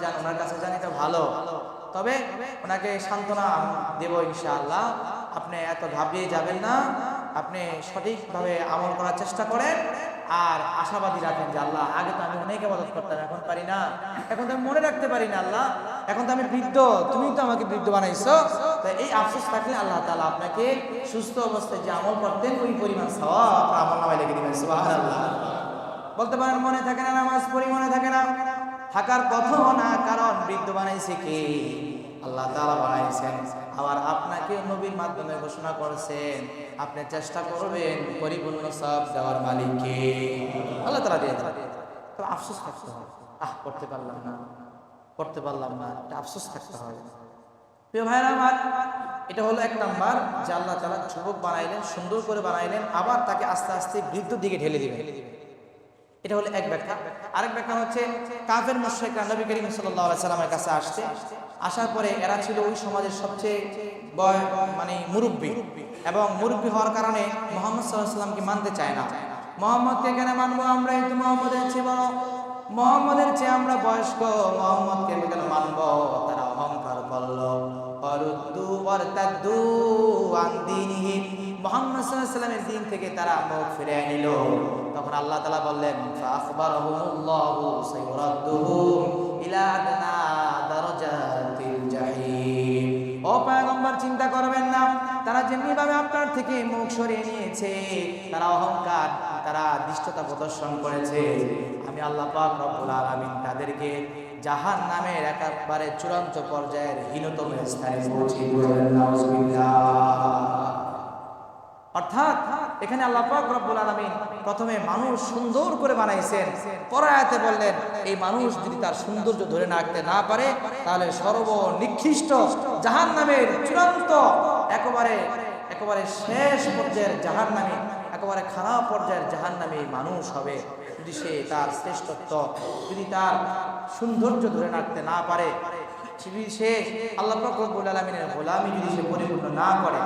যান, এটা ভালো। তবে ওনাকে সান্ত্বনা দেব ইনশাআল্লাহ। আপনি এত ভাবিয়ে যাবেন না, আপনি সঠিকভাবে আমল করার চেষ্টা করেন আর আশাবাদী রাখেন যে আল্লাহ, আগে তো আমি অনেক ইবাদত করতাম, এখন পারি না, এখন তো আমি মনে রাখতে পারি না। আল্লাহ, এখন তো আমি বৃদ্ধ, তুমি তো আমাকে বৃদ্ধ বানাইছো। তাই এই আফসোস থাকলে আল্লাহ তাআলা আপনাকে সুস্থ অবস্থায় যে আমল করতেন ওই পরিমাণ সওয়াব আপনার আমলনামায় লিখে দিবেন। সুবহানাল্লাহ। বলতে পারেন মনে থাকে না, নামাজ পড়ি মনে থাকে না, থাকার কথাও না, কারণ বৃদ্ধ বানাইছে কে? আল্লাহ তাআলা বানাইছেন। আবার আপনাকে নবীর মাধ্যমে ঘোষণা করেছেন, আপনি চেষ্টা করবেন পরিপূর্ণ সওয়াব দেওয়ার মালিক কে? আল্লাহ তাআলা দিয়ে দেন। তো আফসোস থাকতে হয়, করতে পারলাম না, এটা আফসোস থাকতে হয়। প্রিয় ভাইরা আমার, এটা হলো এক নাম্বার যে আল্লাহ তাআলা যুবক বানাইলেন, সুন্দর করে বানাইলেন, আবার তাকে আস্তে আস্তে বৃদ্ধ দিকে ঢেলে দিবেন। এটা হলো এক ব্যাখ্যা। আরেক ব্যাখ্যা হচ্ছে কাফের মুশরিকরা নবী করিম সাল্লাল্লাহু আলাইহি সাল্লামের কাছে আসার পরে এরা ছিল ওই সমাজের সবচেয়ে মুরব্বী, এবং মুরব্বী হওয়ার কারণে মুহাম্মদ সাল্লাল্লাহু আলাইহি সাল্লামকে মানতে চায় না। মুহাম্মদকে কেন মানবো আমরা? এই তো মুহাম্মদের চেয়ে বড়, মুহাম্মদের চেয়ে আমরা বয়স্ক, মুহাম্মদকে কেন মানবো? তারা অহংকার করলো। মুহাম্মদ সাল্লাল্লাহু আলাইহি সাল্লামের দিন থেকে তারা মুখ ফিরিয়ে নিল। তখন আল্লাহ তাআলা বললেন, ফাআখবারহুমুল্লাহু সাইয়ুরাদ্দুহুম ইলা আদনা দারাজাতিল জাহিম। ও পয়গম্বর, চিন্তা করবেন না, তারা যেমনি ভাবে আপনার থেকে মুখ সরিয়ে নিয়েছে, তারা অহংকার, তারা দৃষ্টতা প্রদর্শন করেছে, আমি আল্লাহ পাক রব্বুল আলামিন তাদেরকে জাহান্নামের একেবারে চূড়ান্ত পর্যায়ের হীনতম স্থানে পৌঁছে দিবেন। নাউজুবিল্লাহ। অর্থাৎ এখানে আল্লাহ পাক রব্বুল আলামিন প্রথমে মানুষ সুন্দর করে বানাইছেন, পরে আয়াতে বললেন এই মানুষ যদি তার সৌন্দর্য ধরে রাখতে না পারে তাহলে সর্বনিকৃষ্ট জাহান্নামের চূড়ান্ত একেবারে শেষ পর্যায়ের জাহান্নামে, একেবারে খারাপ পর্যায়ের জাহান্নামে মানুষ হবে যদি সে তার শ্রেষ্ঠত্ব, যদি তার সৌন্দর্য ধরে রাখতে না পারে, যদি সে আল্লাহ পাক রব্বুল আলামিনের গোলামি যদি সে পরিপূর্ণ না করে।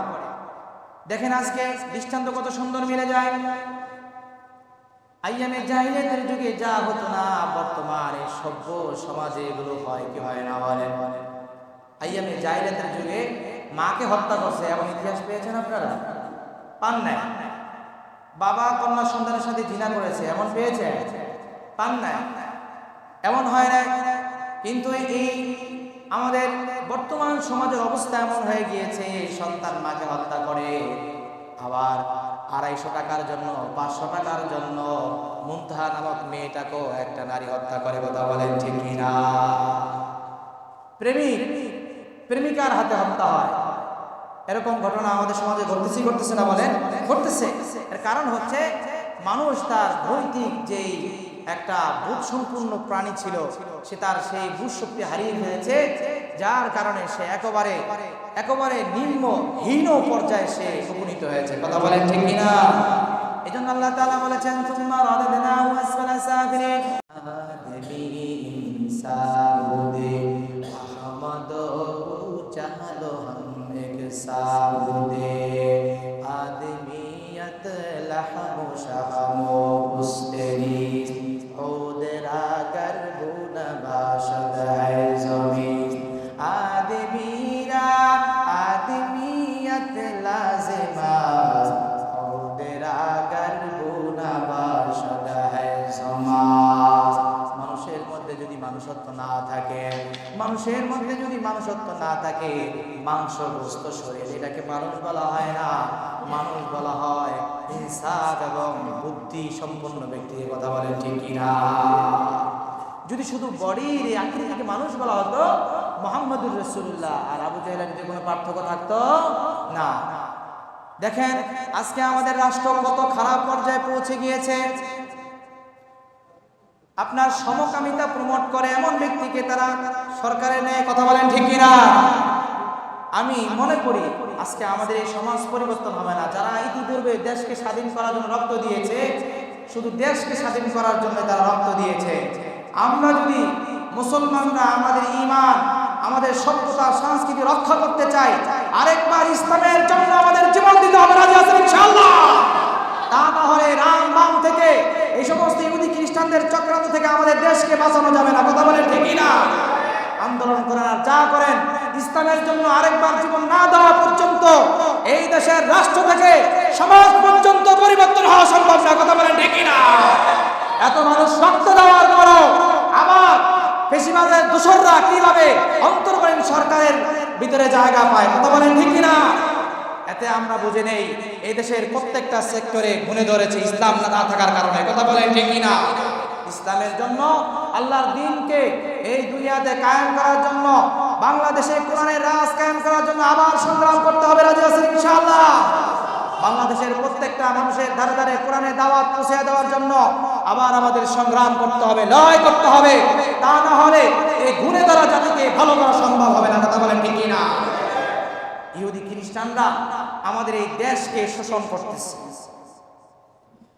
দেখেন আজকে দৃষ্টান্ত কত সুন্দর মিলে যায়। আইয়ামে জাহিলিয়াতের যুগে যা হতো না, বর্তমানে সভ্য সমাজে এগুলো হয় কি হয় না বলেন? আইয়ামে জাহিলিয়াতের যুগে মাকে হত্যা করছে এমন ইতিহাস পেয়েছেন আপনারা? পান নাই। বাবা কন্যা সন্তানের সাথে জিনা করেছে এমন পেয়েছে? পান নাই। এমন হয় না। কিন্তু এই আমাদের বর্তমান সমাজের অবস্থা এমন হয়ে গিয়েছে, সন্তান মাকে হত্যা করে, আবার 250 টাকার জন্য, 500 টাকার জন্য মুনতাহা নামক মেয়েটাকেও একটা নারী হত্যা করে। কথা বলেন ঠিক কিনা? প্রেমিকার হাতে হত্যা হয়, এরকম ঘটনা আমাদের সমাজে ঘটতেছে না বলেন? ঘটতেছে। এর কারণ হচ্ছে মানুষ তার নৈতিক যেই একটা বুধ সম্পূর্ণ প্রাণী ছিল, সে তার সেই বুধ শক্তি হারিয়ে ফেলেছে, যার কারণে সে একেবারে হীন পর্যায়ে সে উপনীত হয়েছে। কথা বলেন ঠিক কিনা? এজন্য আল্লাহ তাআলা বলেছেন, সুম্মা রাদাদনাহু আসফালা সাফিলিন। আদমি ইনসানুদে আহমদ চাহলো হাম এক সাউদে, আদমিয়ত লহমু শাহমু উস্তেরি ওদরা করবু নবাশদ है ज़मीन। आदमियत लाज़िमा ओदरा करबु नबाशद है ज़मीन। মানুষের মধ্যে যদি মানুষত্ব না থাকে, মাংসগ্রস্ত শরীর, এটাকে মানুষ বলা হয় না। মানুষ বলা হয় ইনসাফ এবং বুদ্ধি সম্পন্ন ব্যক্তি। কথা বলেন ঠিক কিনা? যদি শুধু বডির আকৃতিকে মানুষ বলা হতো, মুহাম্মদুর রাসূলুল্লাহ আর আবু জাহেলের মধ্যে কোনো পার্থক্য থাকতো না। দেখেন আজকে আমাদের রাষ্ট্র কত খারাপ পর্যায়ে পৌঁছে গিয়েছে। আপনার সমকামিতা প্রমোট করে এমন ব্যক্তিকে তারা সরকারে নেয়। কথা বলেন ঠিক কিনা? আমি মনে করি আজকে আমাদের এই সমাজ পরিবর্তন হবে না। যারা ইতিপূর্বে দেশকে স্বাধীন করার জন্য রক্ত দিয়েছে, শুধু দেশকে স্বাধীন করার জন্য তারা রক্ত দিয়েছে। আমরা যদি মুসলমানরা আমাদের ঈমান, আমাদের সভ্যতা, সংস্কৃতি রক্ষা করতে চাই, আরেকবার ইসলামের জন্য আমাদের জীবন দিতে হবে। রাজি আছেন ইনশাআল্লাহ? তা না হলে রাম বাম থেকে এই সমস্ত ইহুদি খ্রিস্টানদের চক্রান্ত থেকে আমাদের দেশকে বাঁচানো যাবে না। কথা বলেন ঠিক না? আন্দোলন করেন আর যা করেন, ইসলামের জন্য আরেকবার জীবন না দেওয়া পর্যন্ত এই দেশের রাষ্ট্র থেকে সমাজ পর্যন্ত পরিবর্তন হওয়া সম্ভব না। কথা বলেন ঠিক না? এত মানুষ রক্ত দেওয়ার পরও আবার পেশিবাদের দোসররা কিভাবে অন্তর্বর্তী সরকারের ভিতরে জায়গা পায়? কথা বলেন ঠিক না? এতে আমরা বুঝে নেই এই দেশের প্রত্যেকটা সেক্টরে গুণে ধরেছে ইসলাম না থাকার কারণে। কথা বলেন ঠিক না? ইসলামের জন্য, আল্লাহর দ্বীনকে এই দুনিয়াতে কায়েম করার জন্য, বাংলাদেশে কোরআনের রাজ কায়েম করার জন্য আবার সংগ্রাম করতে হবে। রাজি আছেন ইনশাআল্লাহ? বাংলাদেশের প্রত্যেকটা মানুষের ধারে ধারে কোরআনের দাওয়াত পৌঁছে দেওয়ার জন্য আবার আমাদের সংগ্রাম করতে হবে, লড়াই করতে হবে। তা না হলে এই গুণে দ্বারা জাতিকে ভালো করা সম্ভব হবে না। কথা বলেন ঠিক না? ইহুদি খ্রিস্টানরা আমাদের এই দেশকে শোষণ করতেছে।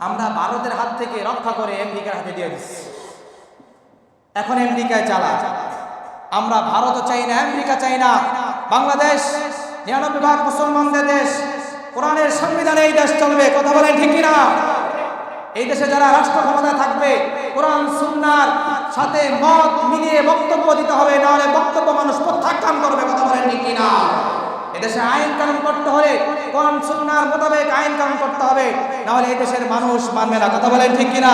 আমরা ভারতের হাত থেকে রক্ষা করে আমেরিকার হাতে দিয়ে দিচ্ছি। এখন আমেরিকায় চালা। আমরা ভারতও চাই না, আমেরিকা চাই না। বাংলাদেশ 99% মুসলমানদের দেশ, কোরআনের সংবিধানে এই দেশ চলবে। কথা বলেন ঠিক না? এই দেশে যারা রাষ্ট্র ক্ষমতায় থাকবে কোরআন সুন্নাহর সাথে মত মিলিয়ে বক্তব্য দিতে হবে, না হলে বক্তব্য মানুষ প্রত্যাখ্যান করবে। কথা বলেন ঠিক না? এদেশে আইন কানুন করতে হলে কোরআন সুন্নাহর মোতাবেক আইন কানুন করতে হবে, না হলে এই দেশের মানুষ মানবে না। কথা বলেন ঠিক কিনা?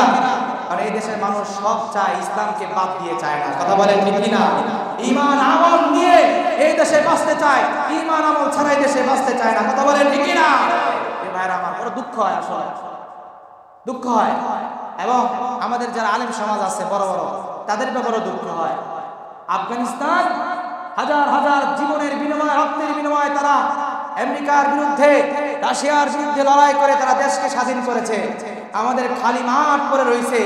আর এই দেশের মানুষ সব চায়, ইসলামকে বাদ দিয়ে চায় না। কথা বলেন ঠিক কিনা? ঈমান আমল নিয়ে এই দেশে বাঁচতে চায়, ঈমান আমল ছাড়া এই দেশে বাঁচতে চায় না। কথা বলেন ঠিক কিনা? এই ভাইরা আমার বড় দুঃখ হয়, আসলে দুঃখ হয়। এবং আমাদের যারা আলেম সমাজ আছে বড় বড়, তাদের ব্যাপারেও দুঃখ হয়। আফগানিস্তান হাজার হাজার জীবনের বিনিময়ে, রক্তের বিনিময়ে তারা আমেরিকার বিরুদ্ধে, রাশিয়ার বিরুদ্ধে লড়াই করে তারা দেশকে স্বাধীন করেছে। আমাদের খালি মাঠ পড়ে রয়েছে।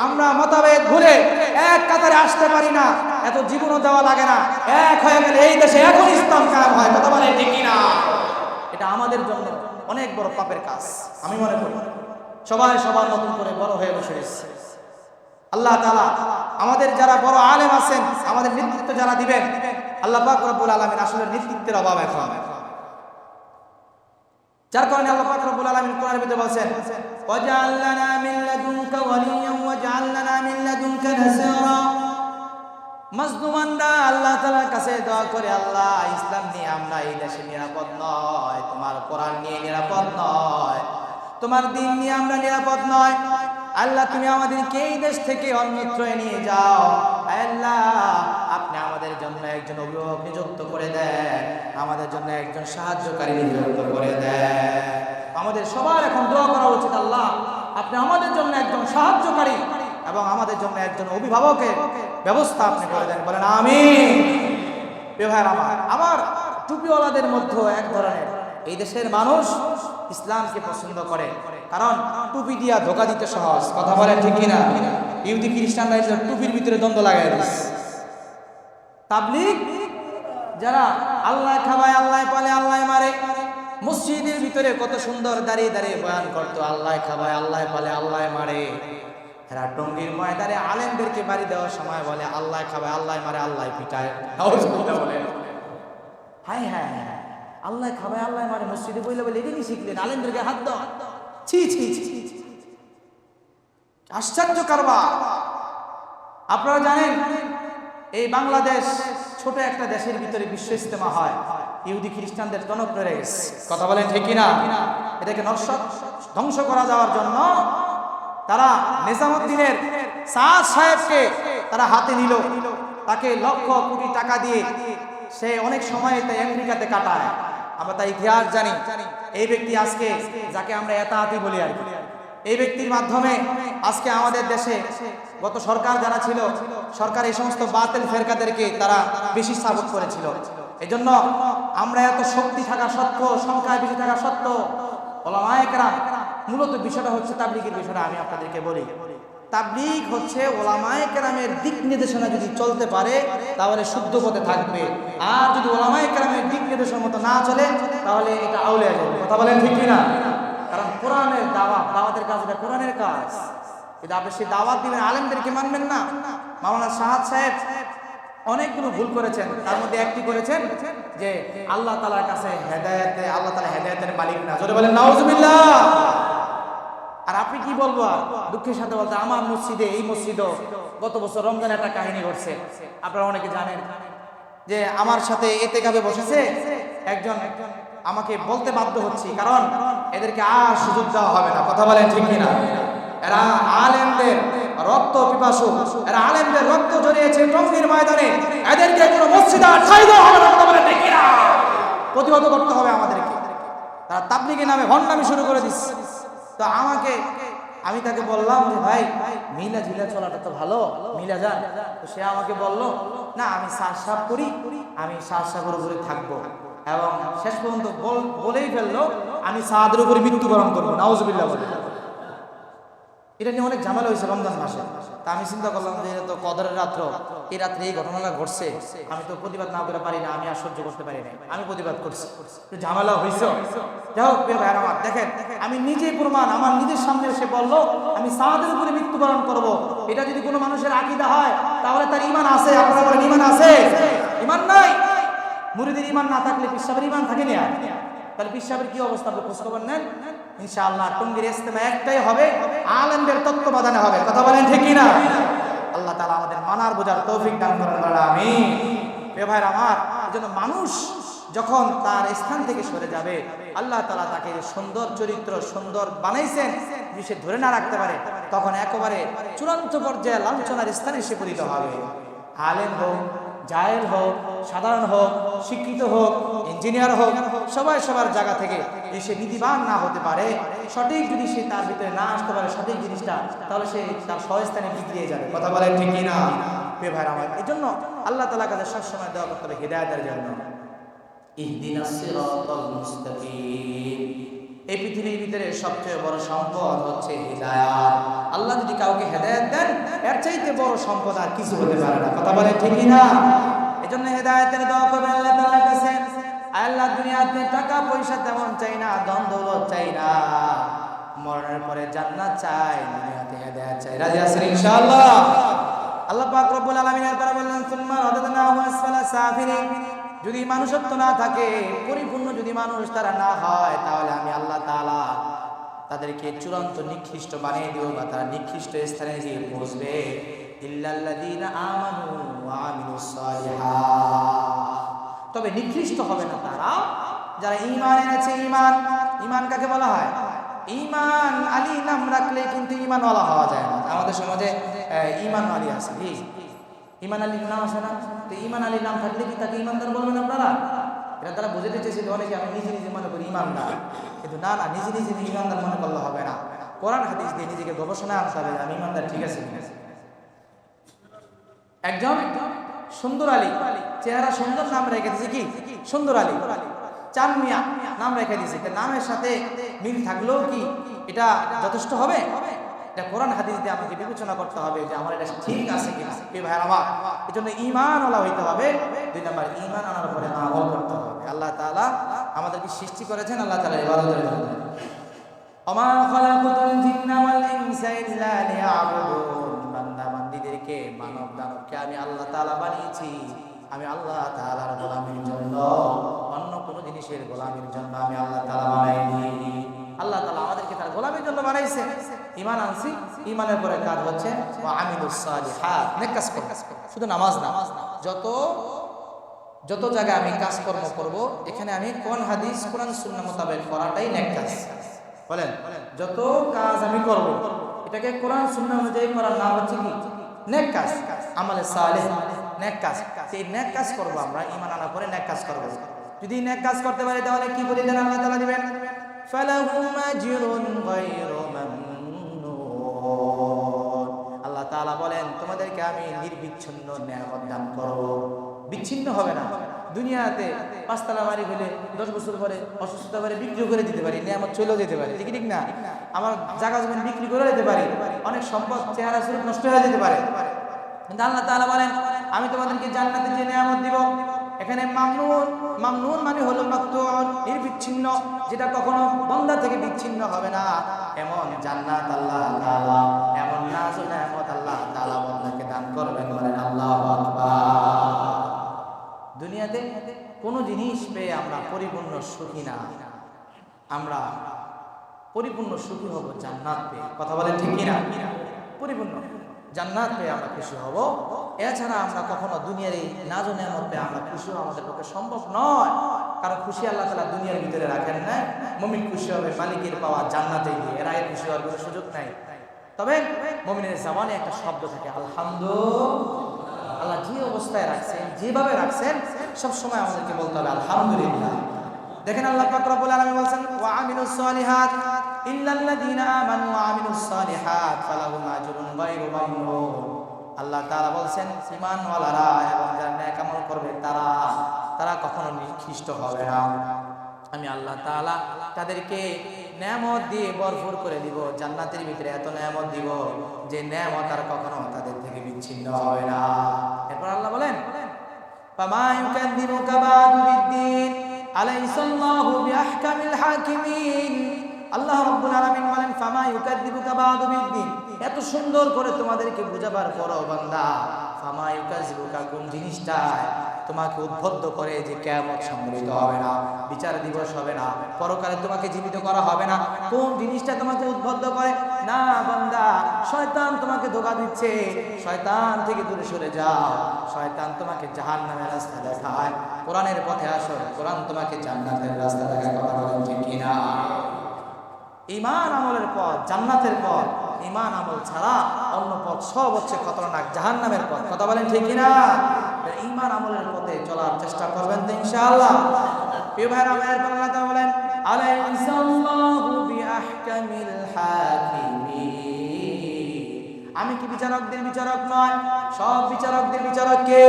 আমরা মতভেদ ভুলে এক কাতারে আসতে পারি না, এত জীবনও দেওয়া লাগে না। এক হয়ে গেলে এই দেশে এখন ইসলাম কায়েম হয়। কথা বলে ঠিক না? এটা আমাদের জন্য অনেক বড় পাপের কাজ। আমি মনে করি সবাই সবার নতুন করে বড় হয়ে বসে এসেছে। আল্লাহ তাআলা আমাদের যারা বড় আলেম আছেন, আমাদের নেতৃত্ব যারা দিবেন, আল্লাহ পাক রব্বুল আলামিন আসলে নেতৃত্বের অভাব এখন, যার কারণে আল্লাহ পাক রব্বুল আলামিন কোরআনের ভিতরে বলেন, ওয়াজআল লানা মিন লাদুনকা ওয়ালিয়্যান ওয়াজআল লানা মিন লাদুনকা নাসীরা। মাজলুমানরা আল্লাহ তাআলার কাছে দোয়া করে, আল্লাহ ইসলাম নিয়ে আমরা এই দেশে নিরাপদ নয়, তোমার কোরআন নিয়ে নিরাপদ নয়, তোমার দ্বীন নিয়ে আমরা নিরাপদ নয়। আল্লাহ তুমি আমাদেরকে এই দেশ থেকে অন্যত্র নিয়ে যাও। আল্লাহ আপনি আমাদের জন্য একজন অভিভাবক নিযুক্ত করে দেন, আমাদের জন্য একজন সাহায্যকারী নিযুক্ত করে দেন। আমাদের সবার এখন দোয়া করা উচিত, আল্লাহ আপনি আমাদের জন্য একজন সাহায্যকারী এবং আমাদের জন্য একজন অভিভাবকের ব্যবস্থা আপনি করে দেন। বলেন আমিন। আমার টুপিওয়ালাদের মধ্যে এক ধরনের এই দেশের মানুষ ইসলামকে পছন্দ করে, কারণ টুপি দিয়া ধোকা দিতে সহজ। কথা বলেন ঠিক কিনা? ইহুদি খ্রিস্টানরা টুপির ভিতরে দ্বন্দ্ব লাগাই দিচ্ছে। তাবলীগ যারা আল্লাহ খাবায়, আল্লাহ পালে, আল্লাহ মারে, মসজিদের ভিতরে কত সুন্দর দাঁড়িয়ে দাঁড়িয়ে বয়ান করতো, আল্লাহ খাবায়, আল্লাহ পালে, আল্লাহ মারে। এরা টঙ্গীর ময়দানে আলেমদেরকে বাড়ি দেওয়ার সময় বলে, আল্লাহ খাবায়, আল্লাহ মারে, আল্লাহ পিটায়। বলে হায় হায় হায়, আল্লাহ খাবায়, আল্লাহ মারে, মসজিদে বইলে বলে এটাই শিখলেন, আলেমদেরকে হাত দাও। ছি ছি ছি, আশ্চর্য কারবার। আপনারা জানেন এই বাংলাদেশ ছোট একটা দেশের ভিতরে বিশ্ব ইজতেমা হয়, ইহুদি খ্রিস্টানদের জনপ্রিয় হয়ে গেছে। কথা বলেন ঠিক কিনা? এটাকে নস্বাত ধ্বংস করা যাওয়ার জন্য তারা নিজামুদ্দিনের সাদ সাহেবকে তারা হাতে নিল, তাকে লক্ষ কোটি টাকা দিয়ে সে অনেক সময় তাই আমেরিকাতে কাটায়। আমরা তাই ইতিহাস জানি। এই ব্যক্তি আজকে যাকে আমরা এতাহাতি বলি আর কি, এই ব্যক্তির মাধ্যমে আজকে আমাদের দেশে গত সরকার যারা ছিল, সরকার এই সমস্ত বাতিল ফেরকাদেরকে তারা বেশি সাপোর্ট করেছিল। এজন্য আমরা এত শক্তি থাকা সত্ত্বেও, সংখ্যায় বেশি থাকা সত্ত্বেও, ওলামায়ে কেরাম, মূলত বিষয়টা হচ্ছে তাবলীগের বিষয়টা আমি আপনাদেরকে বলি। তাবলীগ হচ্ছে ওলামায়ে কেরামের দিক নির্দেশনা যদি চলতে পারে তাহলে শুদ্ধ পথে থাকবে, আর যদি ওলামায়ে কেরামের দিক নির্দেশনা মতো না চলে তাহলে এটা আউলিয়া যাবে। কথা বলেন ঠিক কিনা? কারণ কোরআনের দাওয়াতের কাজ, এটা কোরআনের কাজ। কিন্তু আপনি সেই দাওয়াত দিবেন, আলেমদেরকে মানবেন না। মাওলানা সাহাদ সাহেব অনেকগুলো ভুল করেছেন, তার মধ্যে একটি করেছেন যে আল্লাহ তাআলার কাছে হেদায়েতে, আল্লাহ তাআলা হেদায়েতের মালিক না। জোরে বলেন নাউজুবিল্লাহ। আর আপনি কি বলবো, আর দুঃখের সাথে বলতে আমার মসজিদে, এই মসজিদও গত বছর রমজানে একটা কাহিনী ঘটছে, আপনারা অনেকে জানেন যে আমার সাথে এতেকাবে বসেছে একজন, আমাকে বলতে বাধ্য হচ্ছি কারণ এদেরকে আর সুযোগ দেওয়া হবে না। কথা বলেন ঠিক কিনা? এরা আলেমদের রক্ত পিপাসু, এরা আলেমদের রক্ত ঝরিয়েছে টঙ্গীর ময়দানে, এদেরকে কোনো মসজিদে আর ঠাঁই দেওয়া হবে না। কথা বলেন ঠিক কিনা? প্রতিহত করতে হবে আমাদেরকে। তারা তাবলীগের নামে ভণ্ডামি শুরু করে দিচ্ছে। তো আমি তাকে বললাম যে ভাই মিলা ঝিলা চলাটা তো ভালো, মিলা যান। তো সে আমাকে বলল না আমি সাফ করি, আমি সাফের উপরে থাকবো, এবং শেষ পর্যন্ত বলেই ফেললো আমি সাদের উপরে মৃত্যুবরণ করবো। নাউজুবিল্লাহ বলে। এটা নিয়ে অনেক ঝামেলা হয়েছে রমজান মাসে। তা আমি চিন্তা করলাম যে এটা তো কদরের রাত্র, এই রাত্রে এই ঘটনাটা ঘটছে, আমি তো প্রতিবাদ না করে পারি না, আমি আর সহ্য করতে পারি না, আমি প্রতিবাদ করছি। ঝামেলা হয়েছে। যাই হোক প্রিয় ভাইরা আমার, দেখেন আমি নিজেই প্রমাণ, আমার নিজের সামনে এসে বললো আমি সাদের উপরে মৃত্যুবরণ করব। এটা যদি কোনো মানুষের আকীদা হয় তাহলে তার ঈমান আছে। আপনারা বলেন ঈমান আছে? ঈমান নাই। মুরিদের ঈমান না থাকলে পীর সাহেবের ঈমান থাকে না। তাহলে পীর সাহেবের কি অবস্থা আপনি খোঁজ খবর নেন। ইনশাআল্লাহ টঙ্গীর ইজতেমা একটাই হবে, আলেমদের তত্ত্বাবধানে হবে। কথা বলেন ঠিক কিনা? আল্লাহ তাআলা আমাদের মানার বোঝার তৌফিক দান করেন, আমিন। প্রিয় ভাইরা আমার, এজন্য মানুষ যখন তার স্থান থেকে সরে যাবে, আল্লাহ তাআলা তাকে সুন্দর চরিত্র সুন্দর বানাইছেন, যদি সে ধরে না রাখতে পারে তখন একেবারে চূড়ান্ত পর্যায়ে লাঞ্ছনার স্থানে সে পরিণত হবে। আলেম হোক, জাহেল হোক, সাধারণ হোক, শিক্ষিত হোক, ইঞ্জিনিয়ার হোক, সবাই সবার জায়গা থেকে এসে নীতিবান না হতে পারে, সঠিক যদি সে তার ভিতরে না আসতে পারে সঠিক জিনিসটা, তাহলে সে তার স্বস্থানে বিগড়িয়ে যাবে। কথা বলেন ঠিক কিনা? প্রিয় ভাইরা আমার, এই জন্য আল্লাহ তাআলার কাছে সবসময় দোয়া করতে হবে হিদায়াতের জন্য। ইহদিনাস সিরাতাল মুস্তাকিম। এই পৃথিবীর ভিতরে সবচেয়ে বড় সম্পদ হচ্ছে হিদায়াত। আল্লাহ যদি কাউকে হেদায়েত দেন, এর চাইতে বড় সম্পদ আর কিছু হতে পারে না। কথা বলেন ঠিক কিনা? এজন্য হেদায়েতের দোয়া করবেন আল্লাহ তাআলার কাছে। আল্লাহ দুনিয়াতে টাকা পয়সা তেমন চাই না, ধন দৌলত চাই না, মরণের পরে জান্নাত চাই, দুনিয়াতে হেদায়েত চাই। রাজি আছেন ইনশাআল্লাহ? আল্লাহ পাক রব্বুল আলামিন এরপরে বললেন সুম্মা রাদাদনাহু আসফালা সাফিলিন। যদি মানুষত্ব না থাকে, পরিপূর্ণ যদি মানুষ তারা না হয়, তাহলে আমি আল্লাহ তাআলা তাদেরকে চূড়ান্ত নিকৃষ্ট বানিয়ে দেব, বা তারা নিকৃষ্ট স্থানে গিয়ে পৌঁছবে। ইল্লাল্লাযীনা আমানু ওয়া আমিলুস সালিহাত। তবে নিকৃষ্ট হবে না তারা যারা ঈমান এনেছে। ঈমান কাকে বলা হয়? ঈমান আলী নাম রাখলে কিন্তু ঈমানওয়ালা হওয়া যায় না। আমাদের সমাজে ঈমান আলী আছে, ঈমান আলীর নাম আছে না? তো ঈমান আলীর নাম থাকলে কি তাকে ঈমানদার বলবেন আপনারা? এটা তারা বুঝতে চেয়েছে অনেকে আমি নিজে নিজে মনে করি ঈমানদার, কিন্তু না, নিজে নিজে ঈমানদার মনে করলে হবে না। কোরআন হাদিস দিয়ে নিজেকে গবেষণা আনতে হবে, আমি ঈমানদার ঠিক আছে। একজন সুন্দর আলী, চেহারা সুন্দর, নাম রেখে দিয়েছে কি সুন্দর আলী, চাঁদ মিয়া নাম রেখে দিয়েছে। নামের সাথে মিল থাকলেও কি এটা যথেষ্ট হবে? এটা কোরআন হাদিস দিয়ে আমাকে বিবেচনা করতে হবে যে আমার এটা ঠিক আছে কিনা। এই ভাই আমার, এই জন্য ঈমানওয়ালা হইতে হবে। 2 নাম্বার, ঈমান আনার পরে আমল করতে হবে। আল্লাহ তাআলা আমাদেরকে সৃষ্টি করেছেন আল্লাহ তাআলার ইবাদতের জন্য। ওমা খালাকুতুল জিন্না ওয়াল ইনসা ইল্লা লিয়াবুদুন। বান্দা বান্দীদেরকে, মানব দানবকে আমি আল্লাহ তাআলা বানিয়েছি, আমি আল্লাহ তাআলার গোলামীর জন্য, অন্য কোনো জিনিসের গোলামীর জন্য আমি আল্লাহ তাআলা বানাইনি। আল্লাহ তাআলা আমাদেরকে তার গোলামীর জন্য বানাইছে। ঈমান আনছি, ঈমানের পরে কাজ হচ্ছে ওয়া আমিলুস সালিহাত, নেক কাজ করব। শুধু নামাজ না, যত জায়গায় আমি কাজকর্ম করব, এখানে আমি কোরআন হাদিস, কোরআন সুন্নাহ মোতাবেক করাটাই নেক কাজ। বলেন, যত কাজ আমি করব এটাকে কোরআন সুন্নাহ অনুযায়ী করার নাম হচ্ছে কি? নেক কাজ, আমলে সালেহ, নেক কাজ। এই নেক কাজ করব আমরা, ঈমান আনার পরে নেক কাজ করব। যদি নেক কাজ করতে পারি তাহলে কি বলিলেন আল্লাহ তাআলা দিবেন? ফালাহুম আজরুন গায়রু মামনুন। আল্লাহ তাআলা বলেন তোমাদেরকে আমি নির্বিচ্ছিন্ন নিয়ামত দান করব, বিচ্ছিন্ন হবে না। দুনিয়াতে 5 তলা বাড়ি হলে 10 বছর পরে অসুস্থতা পরে বিক্রি করে দিতে পারি, নিয়ামত চলেও যেতে পারে, ঠিক না? আমার জায়গা জমি বিক্রি করে দিতে পারি, অনেক সম্পদ চেহারা স্বরূপ নষ্ট হয়ে যেতে পারে। কিন্তু আল্লাহ তাআলা বলেন আমি তোমাদেরকে জান্নাতে যে নিয়ামত দিব, এখানে মামনুন মানে হলো মাকতুন, নির্বিচ্ছিন্ন, যেটা কখনো বান্দা থেকে বিচ্ছিন্ন হবে না, এমন জান্নাত আল্লাহ তাআলা, এমন নাজুল নিয়ামত আল্লাহ তাআলা বান্দাকে দান করবেন। বলেন আল্লাহু আকবার। দুনিয়াতে কোনো জিনিস পেয়ে আমরা পরিপূর্ণ সুখী না। আমরা পরিপূর্ণ সুখী হব জান্নাত পেয়ে। কথা বলেন ঠিক কিনা? পরিপূর্ণ জান্নাত পেয়ে আমরা খুশি হব। এছাড়া আমরা কখনো দুনিয়ার এই নাজ ও নেয়ামত পেয়ে আমরা খুশি হওয়া আমাদের পক্ষে সম্ভব নয়। কারণ খুশি আল্লাহ তাআলা দুনিয়ার ভিতরে রাখেন না। মুমিন খুশি হবে মালিকের পাওয়া জান্নাতে গিয়ে, এর আগে খুশি হওয়ার কোনো সুযোগ নাই। তবে মুমিনের জবানে একটা শব্দ থাকে আলহামদুলিল্লাহ। আল্লাহ যে অবস্থায় রাখছেন, যেভাবে রাখছেন, সব সময় আমাদেরকে বলতে হবে আলহামদুলিল্লাহ। দেখেন আল্লাহ পাক রব্বুল আলামিন বলেন ওয়া আমিলুস সালিহাত ইল্লাল্লাযীনা আমানু ওয়া আমিলুস সালিহাত ফালাহুম আজরুন গায়রু মামনুন। আল্লাহ তাআলা বলেন ঈমানওয়ালারা এবং যারা নেক আমল করবে তারা কখনো নিকৃষ্ট হবে না। আমি আল্লাহ তাআলা তাদেরকে নেয়ামত দিয়ে ভরপুর করে দিব, জান্নাতের ভিতরে এত নেয়ামত দিব যে নেয়ামত আর কখনো তাদের থেকে বিচ্ছিন্ন হবে না। এরপর আল্লাহ বলেন ফামা ইউকাযযিবুকা বা'দু বিদ্দীন আলাইসাল্লাহু বিআহকামিল হাকিমিন। আল্লাহ রাব্বুল আলামিন বলেন ফামা ইউকাযযিবুকা বা'দু বিদ্দীন, এত সুন্দর করে তোমাদেরকে বুঝাবার পরও বান্দা ফামা ইউকাযযিবুকা কোন জিনিসটা তোমাকে উদ্বুদ্ধ করে যে কিয়ামত সংঘটিত হবে না, বিচার দিবস হবে না, পরকালে তোমাকে জীবিত করা হবে না, কোন জিনিসটা তোমাকে উদ্বুদ্ধ করে? না বান্দা, শয়তান তোমাকে ধোঁকা দিচ্ছে, শয়তান থেকে দূরে সরে যাও। শয়তান তোমাকে জাহান্নামের রাস্তা দেখায়, কোরআনের পথে আসো, কোরআন তোমাকে জান্নাতের রাস্তা দেখায়। কথা বলেন ঠিক কিনা? ঈমান আমলের পথ জান্নাতের পথ, ঈমান আমল ছাড়া অন্য পথ সব হচ্ছে খতরনাক জাহান্নামের পথ। কথা বলেন ঠিক কিনা? ঈমান আমলের পথে চলার চেষ্টা করবেন তো ইনশাআল্লাহ। প্রিয় ভাইরা, আল্লাহ তাআলা বলেন আলাইসাল্লাহু বিআহকামিল হাকিমিন। আমি কি বিচারকদের বিচারক নয়? সব বিচারকদের বিচারক কে?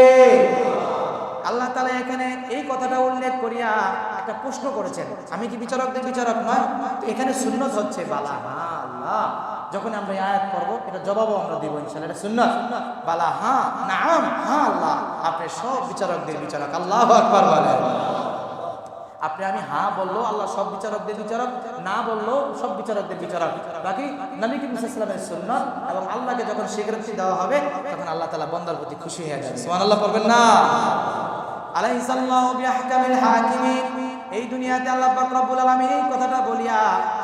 আল্লাহ তাআলা এখানে এই কথাটা উল্লেখ করিয়া একটা প্রশ্ন করেছেন, আমি কি বিচারকদের বিচারক নয়? তো এখানে সুন্নত হচ্ছে বালা হ্যাঁ আল্লাহ। যখন আমরা এই আয়াত পড়ব এটা জবাবও আমরা দিব ইনশাআল্লাহ, এটা সুন্নাত। বালা হ্যাঁ, নাম হ্যাঁ আল্লাহ, আপনি সব বিচারকদের বিচারক। আল্লাহু আকবার বলেন। আপনি আমি হ্যাঁ বললো আল্লাহ সব বিচারকদের বিচারক, না বললো সব বিচারকদের বিচারক। বাকি নবী করিম সাল্লাল্লাহু আলাইহি ওয়াসাল্লামের সুন্নাত এবং আল্লাহকে যখন স্বীকৃতি দেওয়া হবে তখন আল্লাহ তাআলা বান্দার প্রতি খুশি হয়ে যাবে। সুবহানাল্লাহ পড়বেন না? আলাইসাল্লাহু বিআহকামিল হাকিমিন। এই দুনিয়াতে আল্লাহ পাক রব্বুল আলামিন এই কথাটা বলিয়া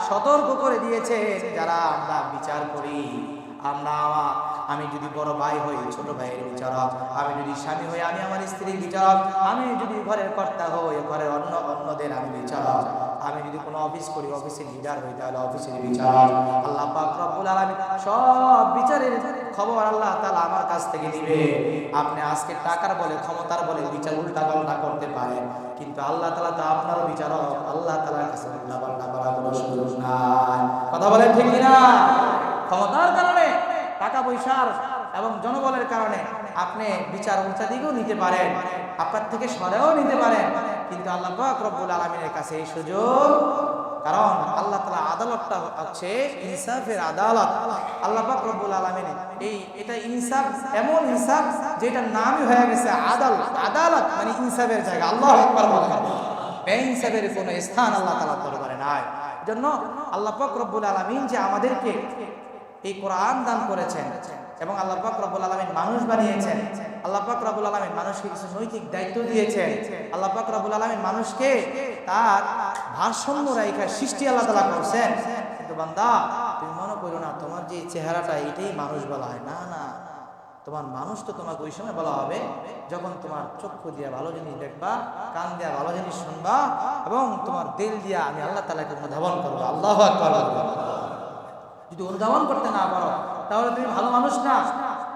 সতর্ক করে দিয়েছে, যারা আমরা বিচার করি, আমি যদি বড় ভাই হই ছোট ভাইয়ের বিচারক, আমি যদি স্বামী হই আমি আমার স্ত্রীর বিচারক, আমি যদি ঘরের কর্তা হই ঘরের অন্যদের আমি বিচারক, আমি যদি কোনো অফিস করি অফিসের লিডার হই তাহলে অফিসের বিচারক। আল্লাহ পাক রব্বুল আলামিন সব বিচারের খবর আল্লাহ তাআলা আমার কাছ থেকে দিবে। আপনি আজকে টাকার বলে ক্ষমতার বলে বিচার উল্টা পাল্টা করতে পারেন, কিন্তু আল্লাহ তাআলা তো আপনারও বিচারক। আল্লাহ তাআলার কাছে উল্টা পাল্টা করার কোনো সুযোগ নাই। কথা বলেন ঠিক কিনা? ক্ষমতার কারণে, টাকা পয়সার এবং জনবলের কারণে আপনি বিচার উল্টা দিকেও নিতে পারেন, আপনার থেকে সরেও নিতে পারেন, কিন্তু আল্লাহ পাক রব্বুল আলামিনের কাছে এই সুযোগ, কারণ আল্লাহ তাআলা আদালতটা হচ্ছে ইনসাফের আদালত। আল্লাহ পাক রব্বুল আলামিন এটা ইনসাফ, এমন ইনসাফ যেটা নামই হয়ে গেছে আদালত, মানে ইনসাফের জায়গা। আল্লাহু আকবার বলেন। বেইনসাফের কোনো স্থান আল্লাহ তাআলার দরবারে নাই। এজন্য আল্লাহ পাক রব্বুল আলামিন যে আমাদেরকে এই কোরআন দান করেছেন এবং আল্লাহ পাক রব্বুল আলামিন মানুষ বানিয়েছেন, আল্লাহ পাক রব্বুল আলামিন মানুষকে কিছু নৈতিক দায়িত্ব দিয়েছেন, আল্লাহ পাক রব্বুল আলামিন মানুষকে তার ভারসাম্য রেখে সৃষ্টি আল্লাহ তাআলা করছেন। কিন্তু বান্দা তুমি মনে করো না তোমার যে চেহারাটা এটাই মানুষ বলা হয়, না না, তোমার মানুষ তো তোমাকে ওই সময় বলা হবে যখন তোমার চক্ষু দিয়ে ভালো জিনিস দেখবা, কান দিয়ে ভালো জিনিস শুনবা এবং তোমার দিল দিয়ে আমি আল্লাহ তাআলাকে অনুধাবন করবো। আল্লাহু আকবার। যদি অনুধাবন করতে না পারো তাহলে তুমি ভালো মানুষ না।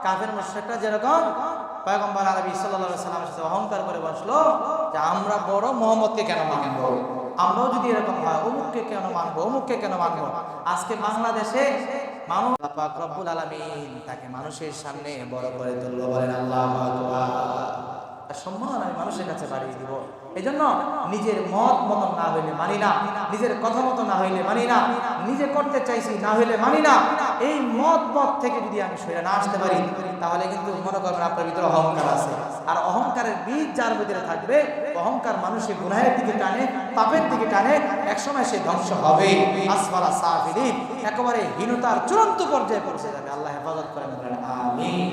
কাফের মুশরিকরা যেরকম পয়গম্বর আরবি সাল্লাল্লাহু আলাইহি ওয়াসাল্লামের সাথে অহংকার করে বসলো যে আমরা বড়, মুহাম্মদকে কেন মানবো, আমরাও যদি এরকম হয় অমুককে কেন মানবো, অমুককে কেন মানবো। আজকে বাংলাদেশে মানুষ আল্লাহ পাক রব্বুল আলামিন তাকে মানুষের সামনে বড় করে তুললো। বলেন আল্লাহু আকবার। সম্মান আমি মানুষের কাছে বাড়িয়ে দিব। এই জন্য নিজের মত মতন না হইলে মানি না, নিজের কথা মতো না হইলে মানি না, নিজে করতে চাইছি না হইলে মানি না। এই মত থেকে যদি আমি সরে না আসতে পারি তাহলে কিন্তু মনে করবেন আপনার ভিতরে অহংকার আছে, আর অহংকারের বীজ যার ভিতরে থাকবে অহংকার মানুষের গুনাহের দিকে টানে, পাপের দিকে টানে, একসময় সে ধ্বংস হবে। আসফালা সাফিলিন, একেবারে হীনতার চূড়ান্ত পর্যায়ে পৌঁছে যাবে। আল্লাহ হেফাজত করেন, বলেন আমিন।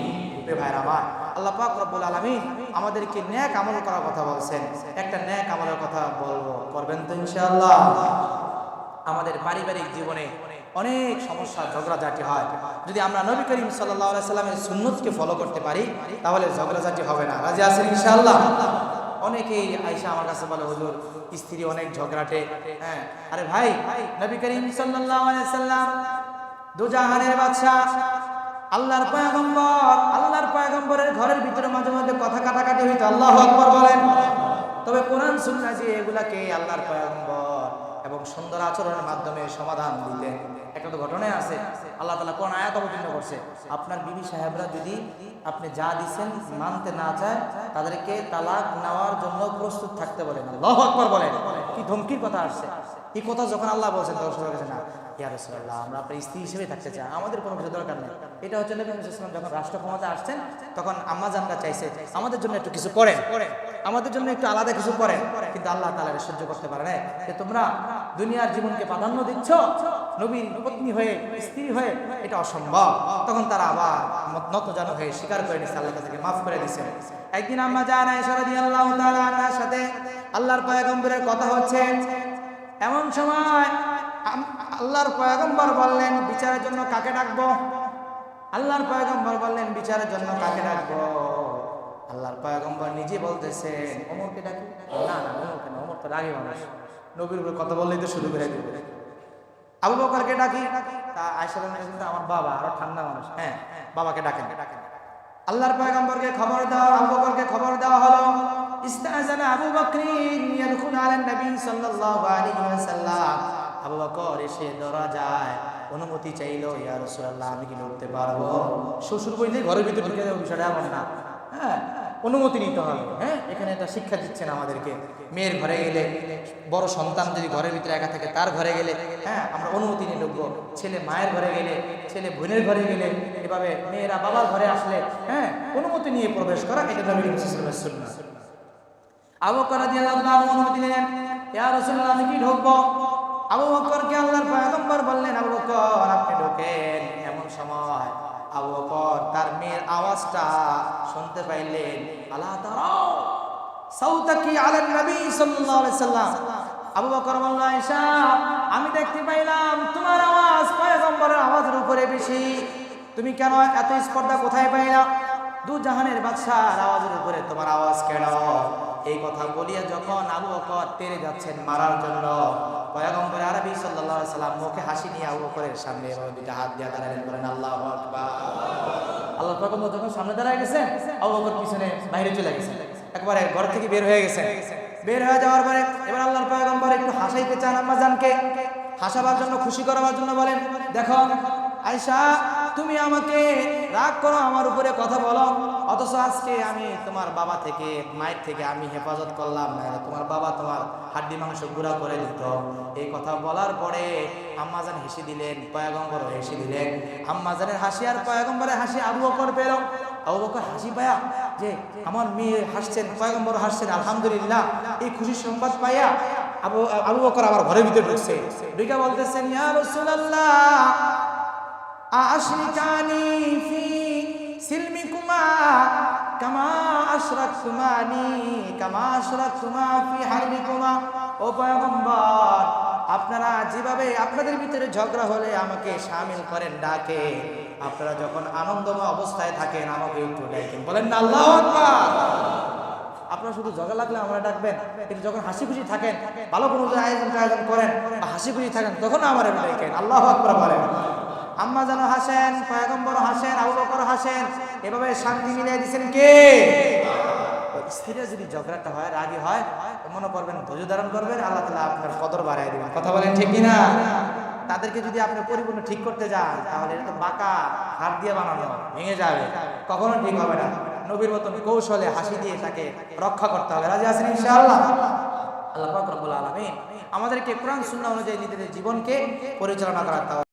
ভাইরা আমার, আল্লাহ পাক রব্বুল আলামিন আমাদেরকে নেক আমল করার কথা বলছেন। একটা নেক আমলের কথা বলবো, করবেন তো ইনশাআল্লাহ? আমাদের পারিবারিক জীবনে অনেক সমস্যা ঝগড়াঝাটি হয়। যদি আমরা নবী করিম সাল্লাল্লাহু আলাইহি সাল্লামের সুন্নতকে ফলো করতে পারি তাহলে ঝগড়াঝাটি হবে না। রাজি আছেন ইনশাআল্লাহ? অনেকেই আয়েশা আমার কাছে বলে, হুজুর স্ত্রী অনেক ঝগড়াটে। হ্যাঁ, আরে ভাই, নবী করিম সাল্লাল্লাহু আলাইহি সাল্লাম দুজাহানের বাদশা, আল্লাহর পয়গম্বরের ঘরের ভিতরে মাঝে মাঝে কথা কাটাকাটি হইতো। আল্লাহু আকবার বলেন। তবে কোরআন সুন্নাহ যে এগুলাকে আল্লাহর পয়গম্বর এবং সুন্দর আচরণের মাধ্যমে সমাধান দিতেন। একটা তো ঘটনায় আছে, আল্লাহ তাআলা কোন আয়াত অবতীর্ণ করছে, আপনার বিবি সাহেবরা যদি আপনি যা দিবেন মানতে না চায় তাদেরকে তালাক নেওয়ার জন্য প্রস্তুত থাকতে বলেন। আল্লাহু আকবার বলেন। কি ধমকির কথা আসছে! এই কথা যখন আল্লাহ বলছেন তখন সবাই বলেছে, না ইয়া রাসূলুল্লাহ, আমরা আপনার স্ত্রী হিসেবে থাকতে চাই, আমাদের কোনো কিছু দরকার নেই। এটা হচ্ছে নবী মুহাম্মদ সাল্লাল্লাহু আলাইহি ওয়াসাল্লাম যখন রাষ্ট্র ক্ষমতায় আসছেন তখন আম্মা জানরা চাইছে আমাদের জন্য একটু কিছু করেন, আমাদের জন্য একটু আলাদা কিছু করেন। কিন্তু আল্লাহ তাআলা এটা সহ্য করতে পারে না যে তোমরা দুনিয়ার জীবনকে প্রাধান্য দিচ্ছ নবীর পত্নী হয়ে, স্ত্রী হয়ে, এটা অসম্ভব। তখন তারা আবার নতজানু হয়ে স্বীকার করে নিচ্ছে, আল্লাহ তাদেরকে মাফ করে দিয়েছেন। একদিন আম্মা জান আয়েশা রাদিয়াল্লাহু তাআলা আনহার সাথে আল্লাহর পয়গম্বরের কথা হচ্ছে, এমন সময় আল্লাহর পয়গম্বর বললেন, বিচারের জন্য কাকে ডাকবো? আল্লাহর পয়গম্বর বললেন, বিচারের জন্য কাকে ডাকবো? আল্লাহর পয়গম্বর নিজে বলতেছেন, ওমরকে ডাকি। না না, ওমরকে না, ওমর তো রাগী মানুষ, নবীর উপর কথা বললেই তো শুরু করে দিবে। আবু বকরকে ডাকি। তা আয়েশা রাদিয়াল্লাহু আমার বাবা, আরো ঠান্ডা মানুষ, হ্যাঁ বাবাকে ডাকেন। আল্লাহর পয়গম্বরকে খবর দাও, আবু বকরকে খবর দেওয়া হলো। ইস্তাযানা আবু বকরিন ইয়াদখুল আলান নবী সাল্লাল্লাহু আলাইহি ওয়াসাল্লাম। আবু বকর এসে দরজায় অনুমতি চাইলো, ইয়া রাসূলুল্লাহ আমি কি ঢুকতে পারবো? শ্বশুর বইলে ঘরের ভিতরে ঢুকে যাওয়ার বিষয়টা এমন না, হ্যাঁ অনুমতি নিতে হবে। হ্যাঁ, এখানে একটা শিক্ষা দিচ্ছেন আমাদেরকে, মেয়ের ঘরে গেলে, বড় সন্তান যদি ঘরের ভিতরে একা থাকে তার ঘরে গেলে, হ্যাঁ আমরা অনুমতি নিয়ে ঢুকবো। ছেলে মায়ের ঘরে গেলে, ছেলে বোনের ঘরে গেলে, এভাবে মেয়েরা বাবার ঘরে আসলে হ্যাঁ অনুমতি নিয়ে প্রবেশ করা, এটা নবী সাল্লাল্লাহু আলাইহি ওয়াসাল্লাম। আবু বকর রাদিয়াল্লাহু আনহু অনুমতি নিলেন, ইয়া রাসূলুল্লাহ আমি কি ঢুকবো? আবু বকরকে আল্লাহর পয়গম্বর বললেন, আবু বকর আপনি ঢোকেন। এমন সময় আবু বকর তার মেয়ের আওয়াজটা শুনতে পাইলেন, আলা তারাও সাউতাকি আলা নবী সাল্লাল্লাহু আলাইহি সাল্লাম। আবু বকর বললেন, আয়েশা আমি দেখতে পাইলাম তোমার আওয়াজ পয়গম্বরের আওয়াজের উপরে বেশি, তুমি কেন এত স্পর্ধা কোথায় পাইলা? দু জাহানের বাদশার আওয়াজের উপরে তোমার আওয়াজ কেন? এই কথা বলিয়া যখন আবু বকর তেরে যাচ্ছেন মারার জন্য, পয়গম্বর আরবি সাল্লাল্লাহু আলাইহি সাল্লাম মুখে হাসি নিয়ে আবু বকরের সামনে এভাবে দুইটা হাত দিয়ে দাঁড়ালেন, বলেন আল্লাহু আকবার। আল্লাহর পয়গম্বর যখন সামনে দাঁড়ায় গেছেন, আবু বকর পিছনে বাইরে চলে গেছেন, একবারে ঘর থেকে বের হয়ে গেছেন। বের হয়ে যাওয়ার পরে এবার আল্লাহর পয়গম্বর একটু হাসাইতে চান আম্মা জানকে, হাসাবার জন্য, খুশি করাবার জন্য বলেন, দেখো আয়েশা তুমি আমাকে রাগ করো, আমার উপরে কথা বলো, অথচ আজকে আমি তোমার বাবা থেকে, মায়ের থেকে আমি হেফাজত করলাম, তোমার বাবা তোমার হাড্ডি মাংস গুঁড়া করে দিত। এই কথা বলার পরে আম্মাজান হেসে দিলেন, পয়গম্বর হেসে দিলেন। আম্মাজানের হাসি আর পয়গম্বরের হাসি আবু বকর পেল। আবু বকর হাসি পায়া যে আমার মেয়ে হাসছেন, পয়গম্বর হাসছেন, আলহামদুলিল্লাহ, এই খুশির সংবাদ পাইয়া আবু বকর আবার ঘরের ভিতরে ঢুকছে। ঢুকে বলতেছেন, ইয়া রাসূলুল্লাহ আশরিকানি ফি সিলমিকুমা কামা আশরাকতুমা ফি হারবিকুমা। ও পয়গম্বর আপনারা যেভাবে আপনাদের ভিতরে ঝগড়া হলে আমাকে শামিল করেন, ডাকে, আপনারা যখন আনন্দময় অবস্থায় থাকেন আমাকে একটু ডাকেন, বলেন না আল্লাহু আকবার। আপনারা শুধু ঝগড়া লাগলে আমরা ডাকবেন, কিন্তু যখন হাসি খুশি থাকেন, ভালো কোনো আয়োজন করেন বা হাসি খুশি থাকেন তখন আমার ডাকেন, আল্লাহু আকবার বলেন। আম্মা যেন হাসেন, পয়গম্বর হাসেন, আবু বকর হাসেন, এভাবে শান্তি মিলিয়ে দিয়েছেন কে? স্ত্রীরা যদি ঝগড়াটা হয়, রাগী হয়, মনে করবেন ধৈর্য ধারণ করবেন, আল্লাহ তাআলা আপনার কদর বাড়ায় দিবেন। কথা বলেন ঠিক কিনা? তাদেরকে যদি আপনি পরিপূর্ণ ঠিক করতে যান তাহলে এটা তো বাঁকা হাত দিয়ে বানানো, ভেঙে যাবে, কখনো ঠিক হবে না। নবীর মতন কৌশলে হাসি দিয়ে তাকে রক্ষা করতে হবে। রাজি আছেন ইনশাআল্লাহ? আল্লাহ পাক রব্বুল আলামিন আমাদেরকে কোরআন সুন্নাহ অনুযায়ী নিজেদের জীবনকে পরিচালনা করাতে হবে।